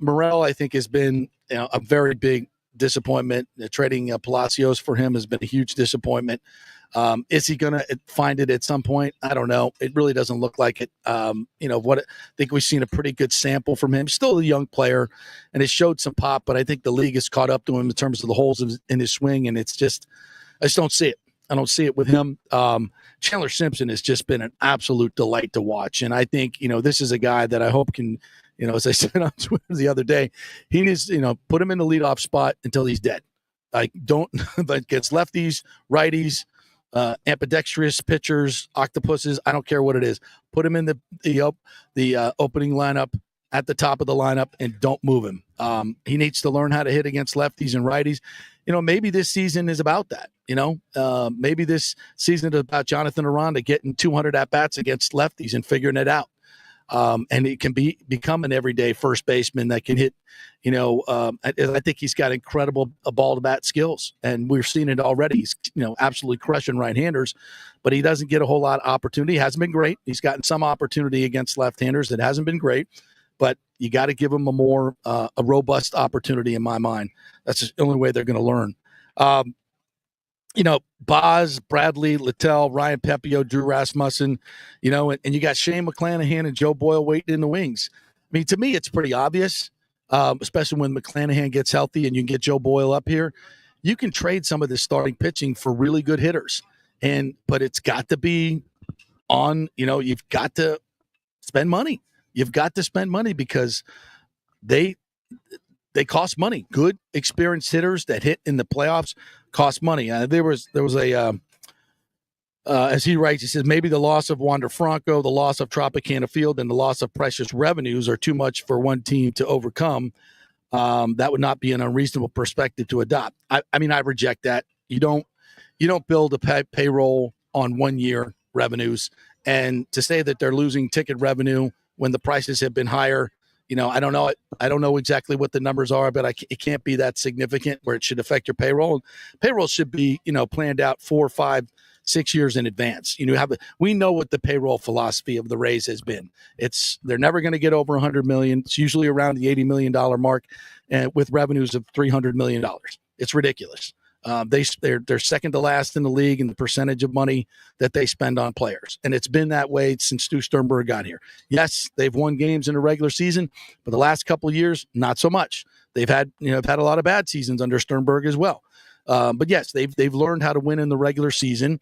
Morel, I think, has been a very big disappointment. Trading Palacios for him has been a huge disappointment. Is he going to find it at some point? I don't know. It really doesn't look like it. I think we've seen a pretty good sample from him. Still a young player, and it showed some pop, but I think the league has caught up to him in terms of the holes in his swing, and I just don't see it. I don't see it with him. Chandler Simpson has just been an absolute delight to watch, and I think this is a guy that I hope can. As I said on Twitter the other day, he needs, put him in the leadoff spot until he's dead. Like, don't, against lefties, righties, ambidextrous pitchers, octopuses, I don't care what it is. Put him in the opening lineup at the top of the lineup and don't move him. He needs to learn how to hit against lefties and righties. Maybe this season is about that. Maybe this season is about Jonathan Aranda getting 200 at-bats against lefties and figuring it out. And he can become an everyday first baseman that can hit, I think he's got incredible ball to bat skills, and we've seen it already. He's, absolutely crushing right-handers, but he doesn't get a whole lot of opportunity. He hasn't been great. He's gotten some opportunity against left-handers. It hasn't been great, but you got to give him a robust opportunity in my mind. That's the only way they're going to learn. Boz, Bradley, Littell, Ryan Pepio, Drew Rasmussen, and you got Shane McClanahan and Joe Boyle waiting in the wings. I mean, to me, it's pretty obvious, especially when McClanahan gets healthy and you can get Joe Boyle up here. You can trade some of this starting pitching for really good hitters, but it's got to be on, you've got to spend money. You've got to spend money because they cost money. Good, experienced hitters that hit in the playoffs cost money. There was a as he writes, he says, maybe the loss of Wander Franco, the loss of Tropicana Field, and the loss of precious revenues are too much for one team to overcome. That would not be an unreasonable perspective to adopt. I mean, I reject that. You don't build a payroll on 1 year revenues, and to say that they're losing ticket revenue when the prices have been higher. I don't know it. I don't know exactly what the numbers are, but it can't be that significant where it should affect your payroll. Payroll should be, planned out 4, 5, 6 years in advance. We know what the payroll philosophy of the Rays has been. They're never going to get over $100 million. It's usually around the $80 million mark, and with revenues of $300 million. It's ridiculous. They're second to last in the league in the percentage of money that they spend on players. And it's been that way since Stu Sternberg got here. Yes, they've won games in the regular season, but the last couple of years, not so much. They've had a lot of bad seasons under Sternberg as well. But yes, they've learned how to win in the regular season,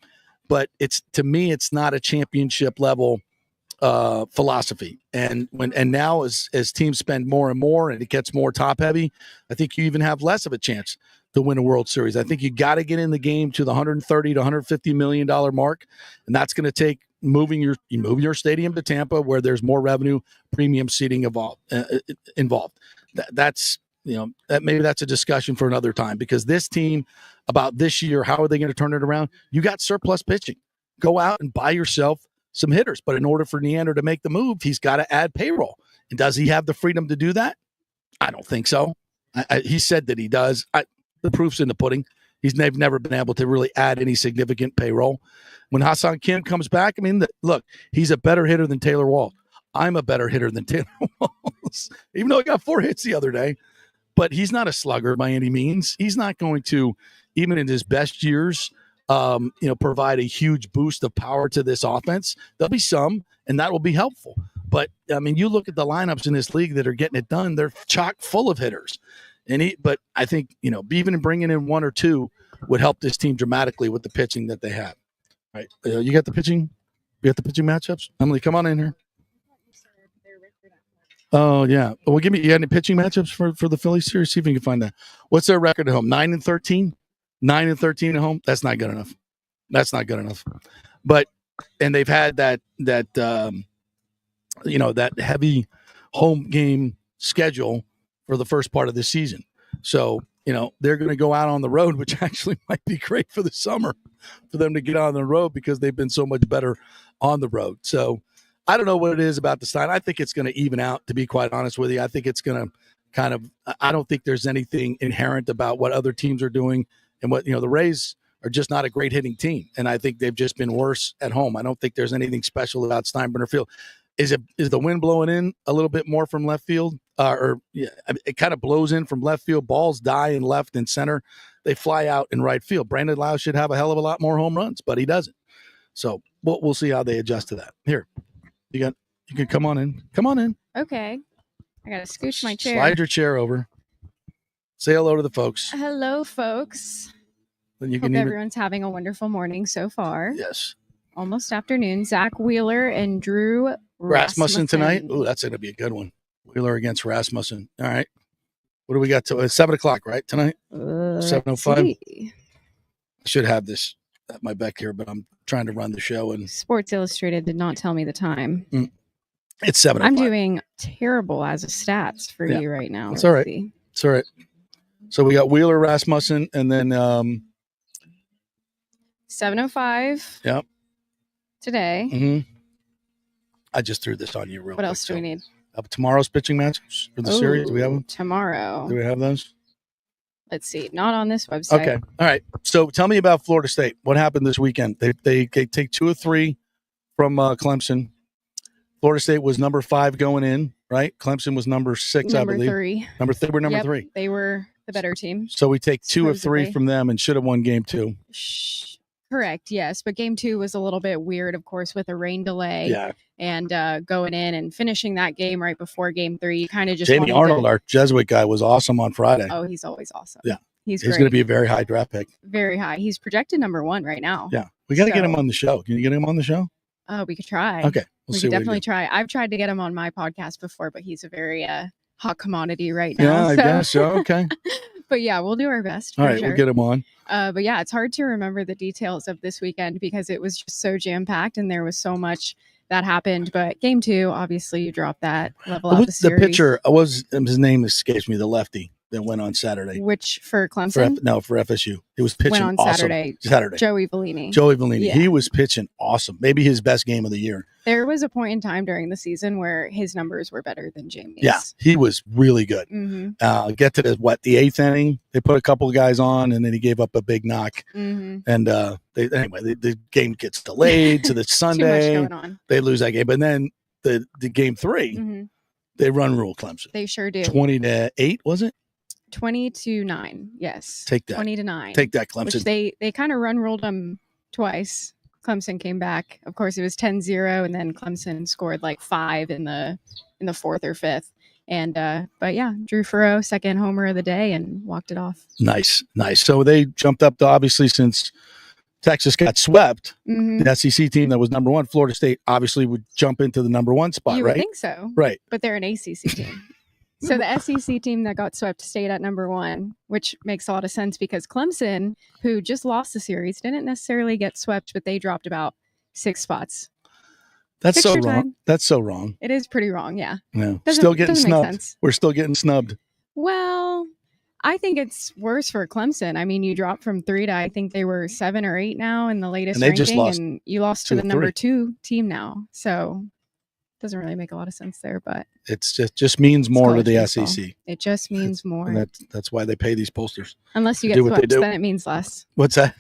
but to me, it's not a championship level philosophy. And now as teams spend more and more and it gets more top heavy, I think you even have less of a chance to win a World Series. I think you got to get in the game to the $130 to $150 million mark, and that's going to take move your stadium to Tampa where there's more revenue, premium seating involved. That's that maybe that's a discussion for another time, because this team about this year, how are they going to turn it around? You got surplus pitching. Go out and buy yourself some hitters. But in order for Neander to make the move, he's got to add payroll. And does he have the freedom to do that? I don't think so. He said that he does. The proof's in the pudding. They've never been able to really add any significant payroll. When Hassan Kim comes back, I mean, look, he's a better hitter than Taylor Wall. I'm a better hitter than Taylor Walls, even though he got 4 hits the other day. But he's not a slugger by any means. He's not going to, even in his best years, provide a huge boost of power to this offense. There'll be some, and that will be helpful. But, I mean, you look at the lineups in this league that are getting it done, they're chock full of hitters. But I think, even bringing in 1 or 2 would help this team dramatically with the pitching that they have. All right. You got the pitching? You got the pitching matchups? Emily, come on in here. Oh, yeah. Well, you got any pitching matchups for the Phillies series? See if you can find that. What's their record at home? 9-13? 9-13 at home? That's not good enough. That's not good enough. And they've had that heavy home game schedule for the first part of this season. So, they're going to go out on the road, which actually might be great for the summer for them to get on the road because they've been so much better on the road. So I don't know what it is about the Stein. I think it's going to even out, to be quite honest with you. I think it's going to I don't think there's anything inherent about what other teams are doing and what, the Rays are just not a great hitting team. And I think they've just been worse at home. I don't think there's anything special about Steinbrenner Field. Is the wind blowing in a little bit more from left field? It kind of blows in from left field. Balls die in left and center. They fly out in right field. Brandon Lau should have a hell of a lot more home runs, but he doesn't. So we'll see how they adjust to that. Here, you can come on in. Come on in. Okay. I got to scooch my chair. Slide your chair over. Say hello to the folks. Hello, folks. Then you Hope can everyone's having a wonderful morning so far. Yes. Almost afternoon. Zach Wheeler and Drew Rasmussen tonight. Oh, that's going to be a good one. Wheeler against Rasmussen. All right. What do we got? It's 7 o'clock, right? Tonight? 7:05. I should have this at my back here, but I'm trying to run the show. And Sports Illustrated did not tell me the time. It's 7:05. I'm doing terrible as a stats for you right now. It's all right. It's all right. So we got Wheeler, Rasmussen, and then 7:05. Yep. Today. Mm-hmm. I just threw this on you real quick. What else do we need? Tomorrow's pitching matches for the series. Do we have them? Tomorrow. Do we have those? Let's see. Not on this website. Okay. All right. So tell me about Florida State. What happened this weekend? They take 2 of 3 from Clemson. Florida State was number 5 going in, right? Clemson was number 6, I believe. Number 3. We're number 3. They were the better team. So we take 2 of 3 supposedly. from them and should have won game 2. Correct. Yes. But game 2 was a little bit weird, of course, with a rain delay. Yeah. And going in and finishing that game right before game 3, you kind of just Jamie Arnold, our Jesuit guy, was awesome on Friday. Oh, he's always awesome. Yeah. He's going to be a very high draft pick. Very high. He's projected number 1 right now. Yeah. We got to get him on the show. Can you get him on the show? Oh, we could try. Okay. We could definitely try. I've tried to get him on my podcast before, but he's a very hot commodity right now. Yeah, I guess so. Okay. But yeah, we'll do our best. All for right, sure. we'll get him on. But yeah, it's hard to remember the details of this weekend because it was just so jam packed and there was so much that happened. But game 2, obviously, you dropped that level out the The series. pitcher his name escapes me. The lefty that went on Saturday. Which for Clemson? For FSU. It was pitching went on awesome. Saturday. Joey Vellini. Yeah. He was pitching awesome. Maybe his best game of the year. There was a point in time during the season where his numbers were better than Jamie's. Yeah, he was really good. Mm-hmm. Get to the 8th inning. They put a couple of guys on, and then he gave up a big knock. Mm-hmm. And the game gets delayed to the Sunday. Too much going on. They lose that game, but then the game 3, Mm-hmm. they run rule Clemson. They sure do. 20-8 was it? 20-9. Yes. Take that. 20-9. Take that, Clemson. Which they kind of ruled them twice. Clemson came back. Of course, it was 10-0, and then Clemson scored like 5 in the 4th or 5th. And but yeah, Drew Furrow, second homer of the day, and walked it off. Nice. So they jumped up to, obviously, since Texas got swept, Mm-hmm. the SEC team that was number 1, Florida State, obviously would jump into the number 1 spot, You right? would think so. Right. But they're an ACC team. So the SEC team that got swept stayed at number 1, which makes a lot of sense because Clemson, who just lost the series, didn't necessarily get swept, but they dropped about 6 spots. That's so Picture wrong. time. That's so wrong. It is pretty wrong, yeah. Yeah. Doesn't- Still getting doesn't make snubbed. sense. We're still getting snubbed. Well, I think it's worse for Clemson. I mean, you dropped from 3 to I think they were 7 or 8 now in the latest And they just ranking, lost and you lost 2 to or the number 3. 2 team now. So doesn't really make a lot of sense there, but It's just means more to college the baseball. SEC. It just means more. And that's why they pay these posters. Unless you to get do what they swept, do. then it means less. What's that?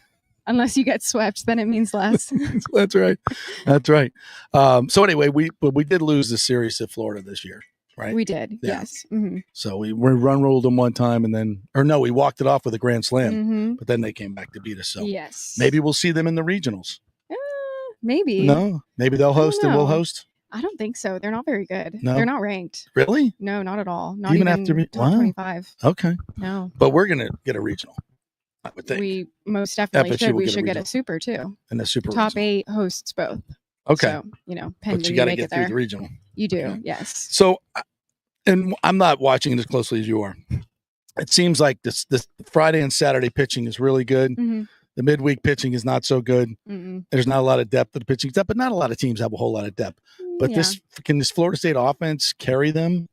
Unless you get swept, then it means less. That's right. That's right. So anyway, we did lose the series at Florida this year, right? We did, Yeah. yes. Mm-hmm. So we run ruled them one time, and then, we walked it off with a grand slam, Mm-hmm. but then they came back to beat us. So Yes. maybe we'll see them in the regionals. Maybe. No, maybe they'll host and we'll know. host. I don't think so. They're not very good. No? They're not ranked. Really? No, not at all. Not Even even, after top wow. 25. Okay, No. but we're gonna get a regional, I would think, We most definitely FSU should. will We get a should get a regional. super too. and the super Top regional. 8 hosts both. Okay, So, pending but you got to make get it through there. the regional. You do, Yeah. yes. So, and I'm not watching it as closely as you are. It seems like this Friday and Saturday pitching is really good. Mm-hmm. The midweek pitching is not so good. Mm-mm. There's not a lot of depth to the pitching stuff, but not a lot of teams have a whole lot of depth. But Yeah. can this Florida State offense carry them?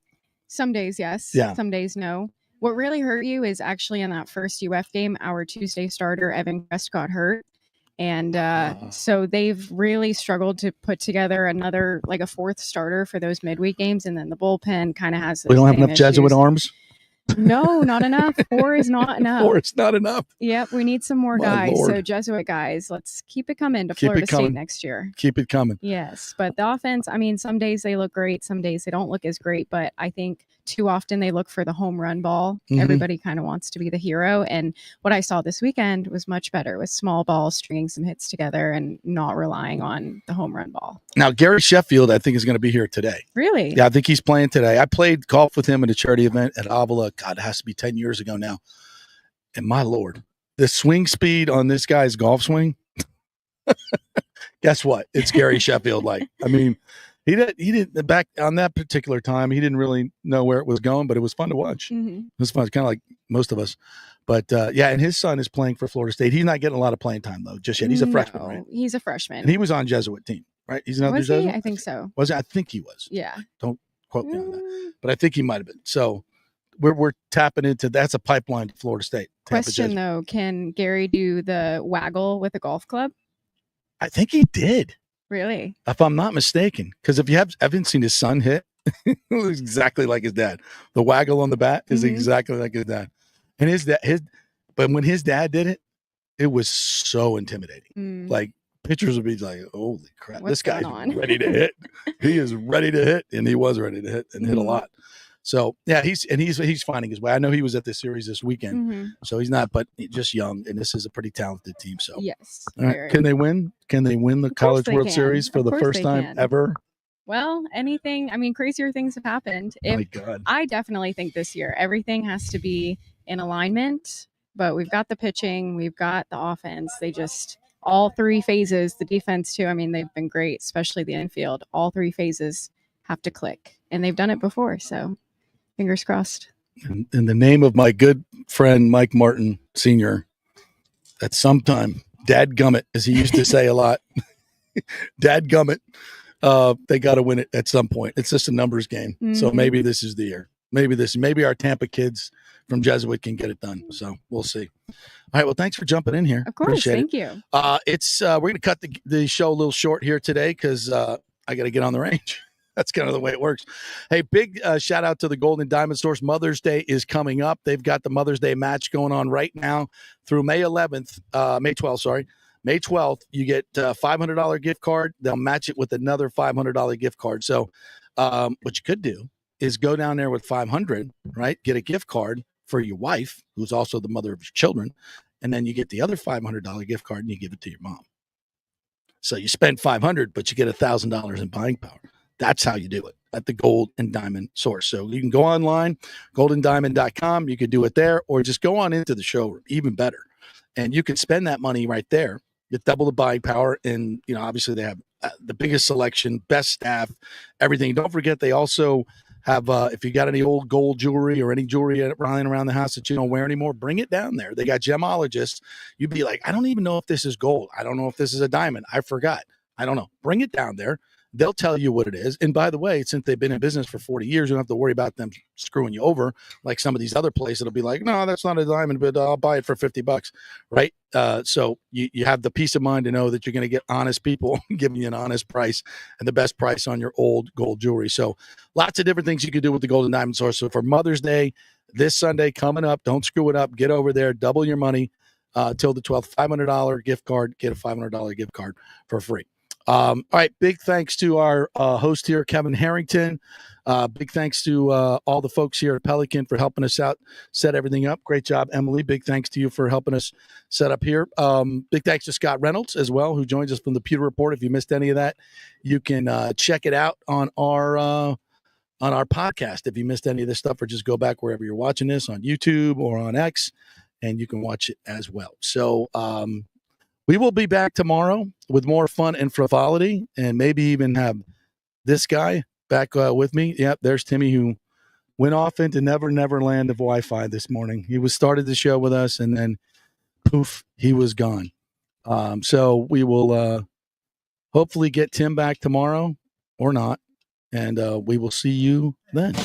Some days, yes. Yeah. Some days, no. What really hurt you is actually in that first UF game, our Tuesday starter, Evan Crest, got hurt. And so they've really struggled to put together another, like a 4th starter for those midweek games. And then the bullpen kind of has those We don't have same enough Jesuit issues. arms. No, not enough. 4 is not enough. 4 it's not enough. Yep, we need some more My guys. So Lord. Jesuit guys, let's keep it coming to Keep it Florida coming. State next year. Keep it coming. Yes, but the offense, I mean, some days they look great, some days they don't look as great, but I think too often they look for the home run ball. Mhm. Everybody kind of wants to be the hero. And what I saw this weekend was much better with small balls, stringing some hits together and not relying on the home run ball. Now, Gary Sheffield, I think, is going to be here today. Really? Yeah, I think he's playing today. I played golf with him at a charity event at Avila. God, it has to be 10 years ago now. And my Lord, the swing speed on this guy's golf swing, guess what? It's Gary Sheffield. Like, I mean, he didn't back on that particular time. He didn't really know where it was going, but it was fun to watch. Mm-hmm. It was fun. It's kind of like most of us. But yeah, and his son is playing for Florida State. He's not getting a lot of playing time though, just yet. He's a freshman, right? He's a freshman. And he was on Jesuit team, right? He's another Was he? Jesuit. I think so. Was it? I think he was. Yeah. Don't quote me on that, but I think he might have been. So we're tapping into that's a pipeline to Florida State. Tampa Question Jesuit. though, can Gary do the waggle with a golf club? I think he did, Really? if I'm not mistaken. Because if you haven't seen his son hit, it was exactly like his dad. The waggle on the bat is Mhm. exactly like his dad. And but when his dad did it, it was so intimidating. Mm. Like pitchers would be like, "Holy crap, What's this guy's going on?" ready to hit. He is ready to hit," and he was ready to hit and hit a Mhm. lot. So yeah, he's finding his way. I know he was at this series this weekend, Mhm. so he's not, but he's just young, and this is a pretty talented team. So Yes. all right. very. Can they win? Can they win the College they World can. Series for Of the course first they time can. ever? Well, anything, I mean, crazier things have happened. My If God. I definitely think this year everything has to be in alignment, but we've got the pitching, we've got the offense. They just all 3 phases, the defense too. I mean, they've been great, especially the infield. All 3 phases have to click, and they've done it before. So, fingers crossed. In the name of my good friend Mike Martin Sr. at some time, dadgummit, as he used to say a lot, dadgummit, they got to win it at some point. It's just a numbers game. Mm-hmm. So maybe this is the year. Maybe our Tampa kids from Jesuit can get it done. So we'll see. All right. Well, thanks for jumping in here. Of course. Appreciate thank it. you. We're going to cut the show a little short here today because I got to get on the range. That's kind of the way it works. Hey, big shout out to the Golden Diamond Stores. Mother's Day is coming up. They've got the Mother's Day match going on right now through May 12th, sorry. May 12th, you get a $500 gift card. They'll match it with another $500 gift card. So what you could do is go down there with $500, right? Get a gift card for your wife, who's also the mother of your children, and then you get the other $500 gift card and you give it to your mom. So you spend $500, but you get $1,000 in buying power. That's how you do it at the Gold and Diamond Source. So you can go online, goldendiamond.com. You could do it there, or just go on into the showroom, even better. And you can spend that money right there. You double the buying power. And, obviously they have the biggest selection, best staff, everything. Don't forget, they also have, if you got any old gold jewelry or any jewelry lying around the house that you don't wear anymore, bring it down there. They got gemologists. You'd be like, I don't even know if this is gold. I don't know if this is a diamond. I forgot. I don't know. Bring it down there. They'll tell you what it is. And by the way, since they've been in business for 40 years, you don't have to worry about them screwing you over like some of these other places. It'll be like, no, that's not a diamond, but I'll buy it for $50, right? So you have the peace of mind to know that you're going to get honest people giving you an honest price and the best price on your old gold jewelry. So lots of different things you can do with the Golden Diamond Source. So for Mother's Day, this Sunday coming up, don't screw it up. Get over there, double your money till the 12th. $500 gift card, get a $500 gift card for free. All right. Big thanks to our host here, Kevin Harrington. Big thanks to all the folks here at Pelican for helping us out, set everything up. Great job, Emily. Big thanks to you for helping us set up here. Big thanks to Scott Reynolds as well, who joins us from the Pewter Report. If you missed any of that, you can check it out on our podcast. If you missed any of this stuff, or just go back wherever you're watching this on YouTube or on X, and you can watch it as well. So, we will be back tomorrow with more fun and frivolity, and maybe even have this guy back with me. Yep, there's Timmy, who went off into never land of Wi-Fi this morning. He started the show with us, and then poof, he was gone. So we will hopefully get Tim back tomorrow, or not, and we will see you then.